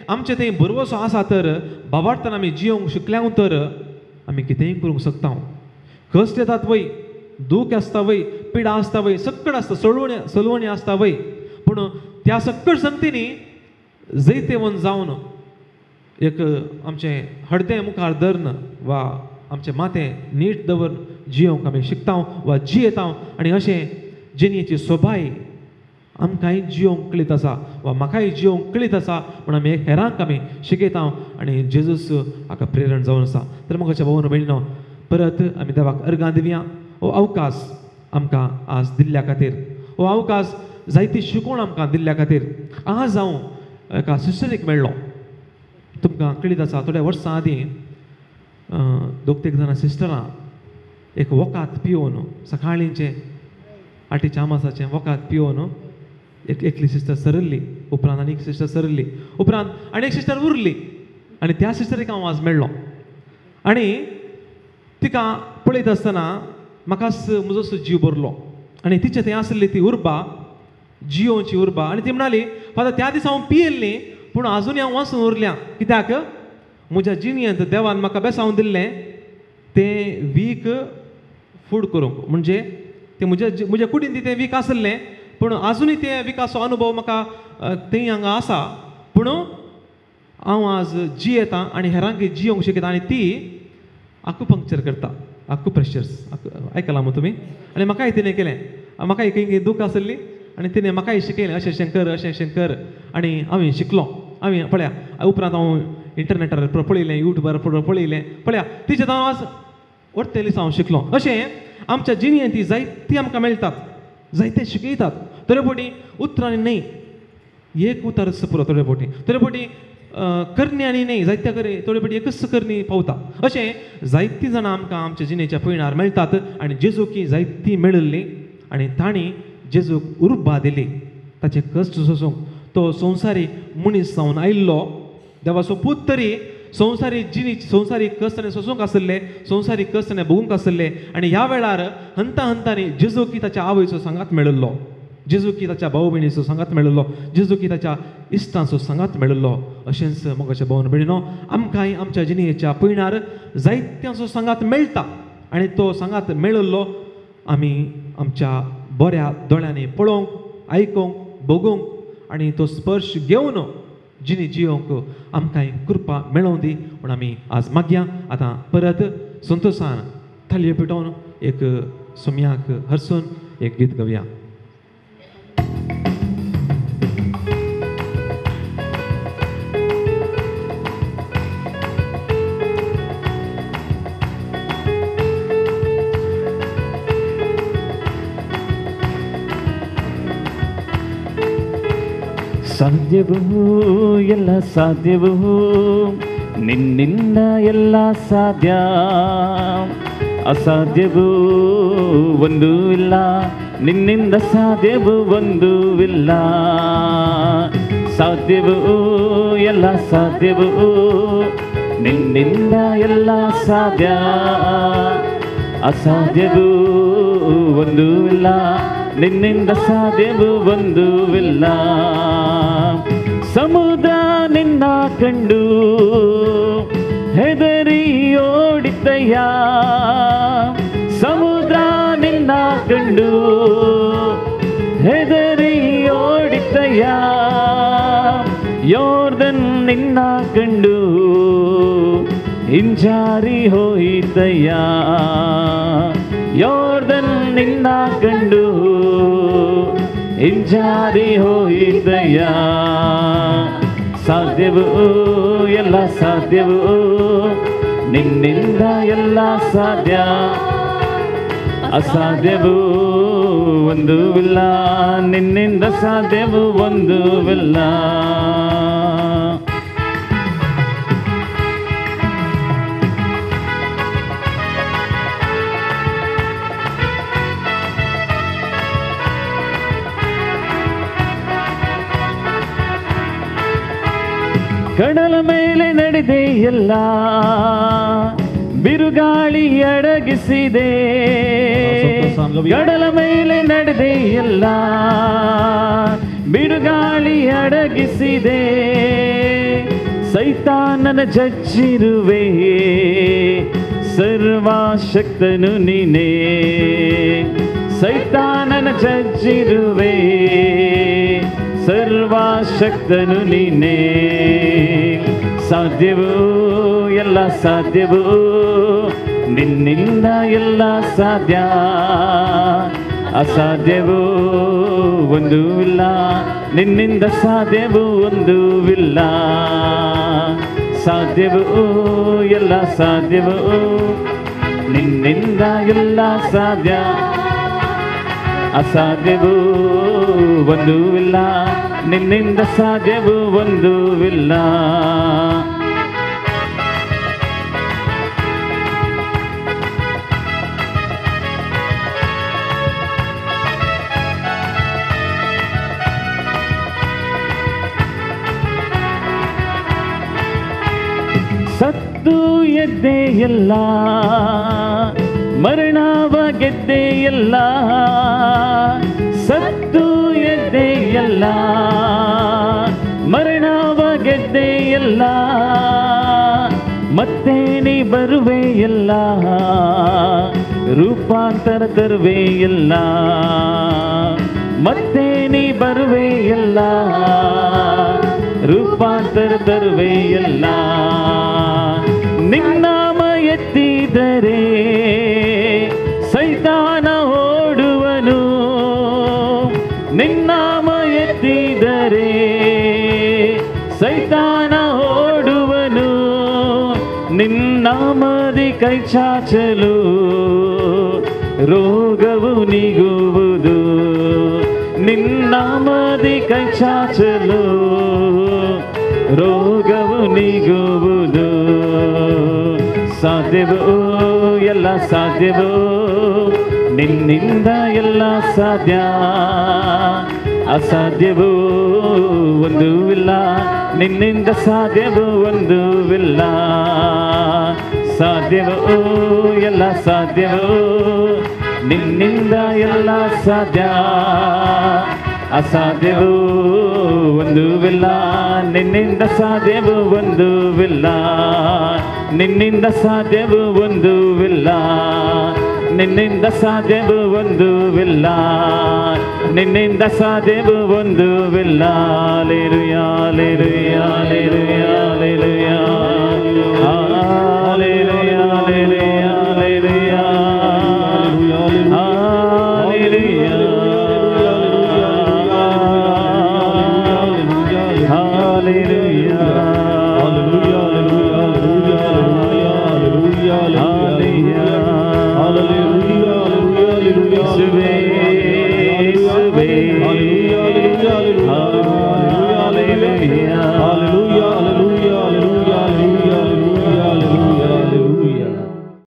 आमचे थंय बरोसो आसा तर बाबार्थान आमी जिवंक शिकल्या तर आमी कितेंय करूंक शकता. कश्ट येतात वय, दूख आसता वय, पिडा आसता वय, सक्कड आसता, सलवणी आसता वय पूण त्या सक्कड संगतींनी जैतेवन जावन एक आमचें हडतें मुखार धरन वा आमचें माथें नीट दवर जियोंक आमी शिकता वा जियेता आनी अशें जिणेची सोबाय आमकांय जियोंक कळीत आसा वा म्हाकाय जियोंक कळीत आसा म्हण आमी हेरांक आमी शिकयता आनी जेजूस हाका प्रेरण जावन आसा. तर म्हाका भावन भयणीनो परत आमी देवाक अर्गां दिवया. हो अवकाश आमकां आज दिल्ल्या खातीर, हो अवकाश जायती शिकोवण आमकां दिल्ल्या खातीर. आज हांव एका सिस्टरीक मेळ्ळो. तुमकां कळीत आसा थोड्या वर्सां आदीं 2-3 जाणां सिस्टरां एक वोकात पिवून सकाळींचें 8च्या आमासाचें वोकात पिवून एकली सिस्टर सरल्ली, उपरांत आनी एक सिस्टर सरल्ली, उपरांत आनी एक सिस्टर उरली आनी त्या सिस्टरीक हांव आज मेळ्ळो आनी तिका पळयत आसतना म्हाकाच म्हजो जीव भरलो आनी तिचे थंय आसली ती उर्बा, जियोची उर्बा आनी ती म्हणली फादर त्या दिसा हांव पियेल्ली पूण आजुनूय हांव वाचून उरल्या कित्याक म्हज्या जिणयेंत देवान म्हाका बेसांव दिल्लें तें वीक फूड करूंक. म्हणजे तें म्हज्या कुडीन तें वीक आसलें पूण आजुनूय तें विकासो अनुभव म्हाका थंय हांगा आसा पूण हांव आज जियेतां आनी हेरांक जियोंक शिकयता. आनी ती आकुपंक्चर करता, आकुप्रेशर्स आयकलां मग तुमी. आनी म्हाकाय तिणें केलें, म्हाकाय खंय दूख आसली आनी तिणें म्हाकाय शिकयलें अशें कर अशें कर आनी हांवें शिकलो. हांवें पळया उपरांत हांव इंटरनेटार पळयलें, युट्यूबार पळयलें, पळया तिचे हांव आज वर्तें दिसा हांव शिकलो. अशें आमच्या जिणयेंत ती जायती आमकां मेळटात, जायते शिकयतात. थोडे फावटी उतरांनी न्ही, एक उतर पुरो थोडे फावटी, थोडे फावटी करण्यांनी न्ही, जायत्या थोडे फावटी एकच करणी पावता. अशें जायतीं जाणां आमकां आमच्या जिणेच्या पयणार मेळटात आनी जेजूकी जायतीं मेळिल्लीं आनी तांणी जेजूक उर्बा दिली ताचे कश्ट सोसूंक. तो संवसारी मनीस जावन आयिल्लो, देवाचो पूत तरी संवसारी संवसारी कश्ट ताणें सोसूंक आसले, संवसारी कश्ट ताणें भोगूंक आसले आनी ह्या वेळार हंतांनी जेजूकी ताच्या आवयचो सांगात मेळिल्लो, जेजूकी ताच्या भाऊ भयणीचो सांगात मेळिल्लो, जेजूकी ताच्या इश्टांचो सांगात मेळिल्लो. अशेंच मोगाच्या भावन भयणीनो आमकांय आमच्या जिणयेच्या पयणार जायत्यांचो सांगात मेळटा आनी तो सांगात मेळिल्लो आमी आमच्या बऱ्या दोळ्यांनी पळोवंक, आयकूंक, भोगूंक आनी तो स्पर्श घेवन जिणी जियोंक आमकांय कृपा मेळोवन दी म्हूण आमी आज मागया. आतां परत संतोशान थालयो पेटोवन एक सुमयाक हरसून एक गीत गावया. ಸಾಧ್ಯವೂ ಎಲ್ಲ ಸಾಧ್ಯವೂ ನಿನ್ನಿಂದ ಎಲ್ಲ ಸಾಧ್ಯ, ಅಸಾಧ್ಯವೂ ಒಂದೂ ಇಲ್ಲ, ನಿನ್ನಿಂದ ಸಾಧ್ಯವೂ ಒಂದೂ ಇಲ್ಲ. ಸಾಧ್ಯವೂ ಎಲ್ಲ ಸಾಧ್ಯವೂ ನಿನ್ನಿಂದ ಎಲ್ಲ ಸಾಧ್ಯ, ಅಸಾಧ್ಯವೂ ಒಂದೂ ಇಲ್ಲ, ನಿನ್ನಿಂದ ಸಾಧ್ಯವೂ ಒಂದೂ ಇಲ್ಲ. ಸಮುದ್ರ ನಿನ್ನ ಕಂಡು ಹೆದರಿ ಓಡಿತಯ್ಯ, ಸಮುದ್ರ ನಿನ್ನ ಕಂಡು ಹೆದರಿ ಓಡಿತಯ್ಯ. ಯೋರ್ದನ್ ನಿನ್ನ ಕಂಡು ಹಿಂಜಾರಿ ಹೋಯಿತಯ್ಯ, ಯೋರ್ದನ್ ನಿನ್ನ ಕಂಡು ಹಿಂಜಾರಿ ಹೋಯಿತಯ್ಯ. ಸಾಧ್ಯವೂ ಎಲ್ಲ ಸಾಧ್ಯವೂ ನಿನ್ನಿಂದ ಎಲ್ಲ ಸಾಧ್ಯ, ಅಸಾಧ್ಯವೂ ಒಂದೂ ಇಲ್ಲ, ನಿನ್ನಿಂದ ಸಾಧ್ಯವೂ ಒಂದೂ ಇಲ್ಲ. ಕಡಲ ಮೇಲೆ ನಡೆದೆ ಎಲ್ಲ, ಬಿರುಗಾಳಿ ಅಡಗಿಸಿದೆ. ಕಡಲ ಮೇಲೆ ನಡೆದೆ ಎಲ್ಲ, ಬಿರುಗಾಳಿ ಅಡಗಿಸಿದೆ. ಸೈತಾನನ ಜಜ್ಜಿರುವೆ, ಸರ್ವಶಕ್ತನು ನೀನೇ. ಸೈತಾನನ ಜಜ್ಜಿರುವೆ, ಸರ್ವಶಕ್ತನು ನೀನೇ. ಸಾಧ್ಯವೂ ಎಲ್ಲ ಸಾಧ್ಯವೂ ನಿನ್ನಿಂದ ಎಲ್ಲ ಸಾಧ್ಯ, ಅಸಾಧ್ಯವೂ ಒಂದೂ ಇಲ್ಲ, ನಿನ್ನಿಂದ ಸಾಧ್ಯವೂ ಒಂದೂ ಇಲ್ಲ. ಸಾಧ್ಯವೂ ಎಲ್ಲ ಸಾಧ್ಯವೂ ನಿನ್ನಿಂದ ಎಲ್ಲ ಸಾಧ್ಯ, ಅಸಾಧ್ಯವೂ ಒಂದೂ ಇಲ್ಲ, ನಿನ್ನಿಂದ ಸಾಧ್ಯವೂ ಒಂದೂ ಇಲ್ಲ. ಸತ್ತು ಎದ್ದೆ ಎಲ್ಲ, ಮರಣವ ಗೆದ್ದೆ ಎಲ್ಲ. ಸತ್ತು ಎದ್ದೆ ಎಲ್ಲ, ಮರಣವ ಗೆದ್ದೆ ಎಲ್ಲ. ಮತ್ತೆ ನೀ ಬರುವೆ ಎಲ್ಲ, ರೂಪಾಂತರ ತರುವೆ ಎಲ್ಲ. ಮತ್ತೆ ನೀ ಬರುವೆ ಎಲ್ಲ, ರೂಪಾಂತರ ತರುವೆ ಎಲ್ಲ. ನಿನ್ನಾಮ ಎತ್ತಿದರೆ ಸೈತಾನ ಓಡುವನು, ನಿನ್ನಾಮ ಎತ್ತಿದರೆ ಸೈತಾನ ಓಡುವನು. ನಿನ್ನಾಮದಿ ಕೈ ಚಾಚಲು ರೋಗವು ನೀಗುವುದು, ನಿನ್ನಾಮದಿ ಕೈ ಚಾಚಲು ರೋಗವು ನೀಗುವುದು. ಸಾಧ್ಯವೂ ಎಲ್ಲ ಸಾಧ್ಯವೂ ನಿನ್ನಿಂದ ಎಲ್ಲ ಸಾಧ್ಯ, ಅಸಾಧ್ಯವೂ ಒಂದೂ ಇಲ್ಲ, ನಿನ್ನಿಂದ ಸಾಧ್ಯವೂ ಒಂದೂ ಇಲ್ಲ. ಸಾಧ್ಯವೂ ಎಲ್ಲ ಸಾಧ್ಯವೂ ನಿನ್ನಿಂದ ಎಲ್ಲ ಸಾಧ್ಯ, ಅಸಾಧ್ಯವೂ ಒಂದೂ ಇಲ್ಲ, ನಿನ್ನಿಂದ ಸಾಧ್ಯವೂ ಒಂದೂ ಇಲ್ಲ. ನಿನ್ನಿಂದ ಸಾಧ್ಯವೂ ಒಂದೂ ಇಲ್ಲ, ನಿನ್ನಿಂದ ಸಾಧ್ಯವೂ ಒಂದೂ ಇಲ್ಲ, ನಿನ್ನಿಂದ ಸಾಧ್ಯವೂ ಒಂದೂ ಇಲ್ಲ. Hallelujah hallelujah hallelujah.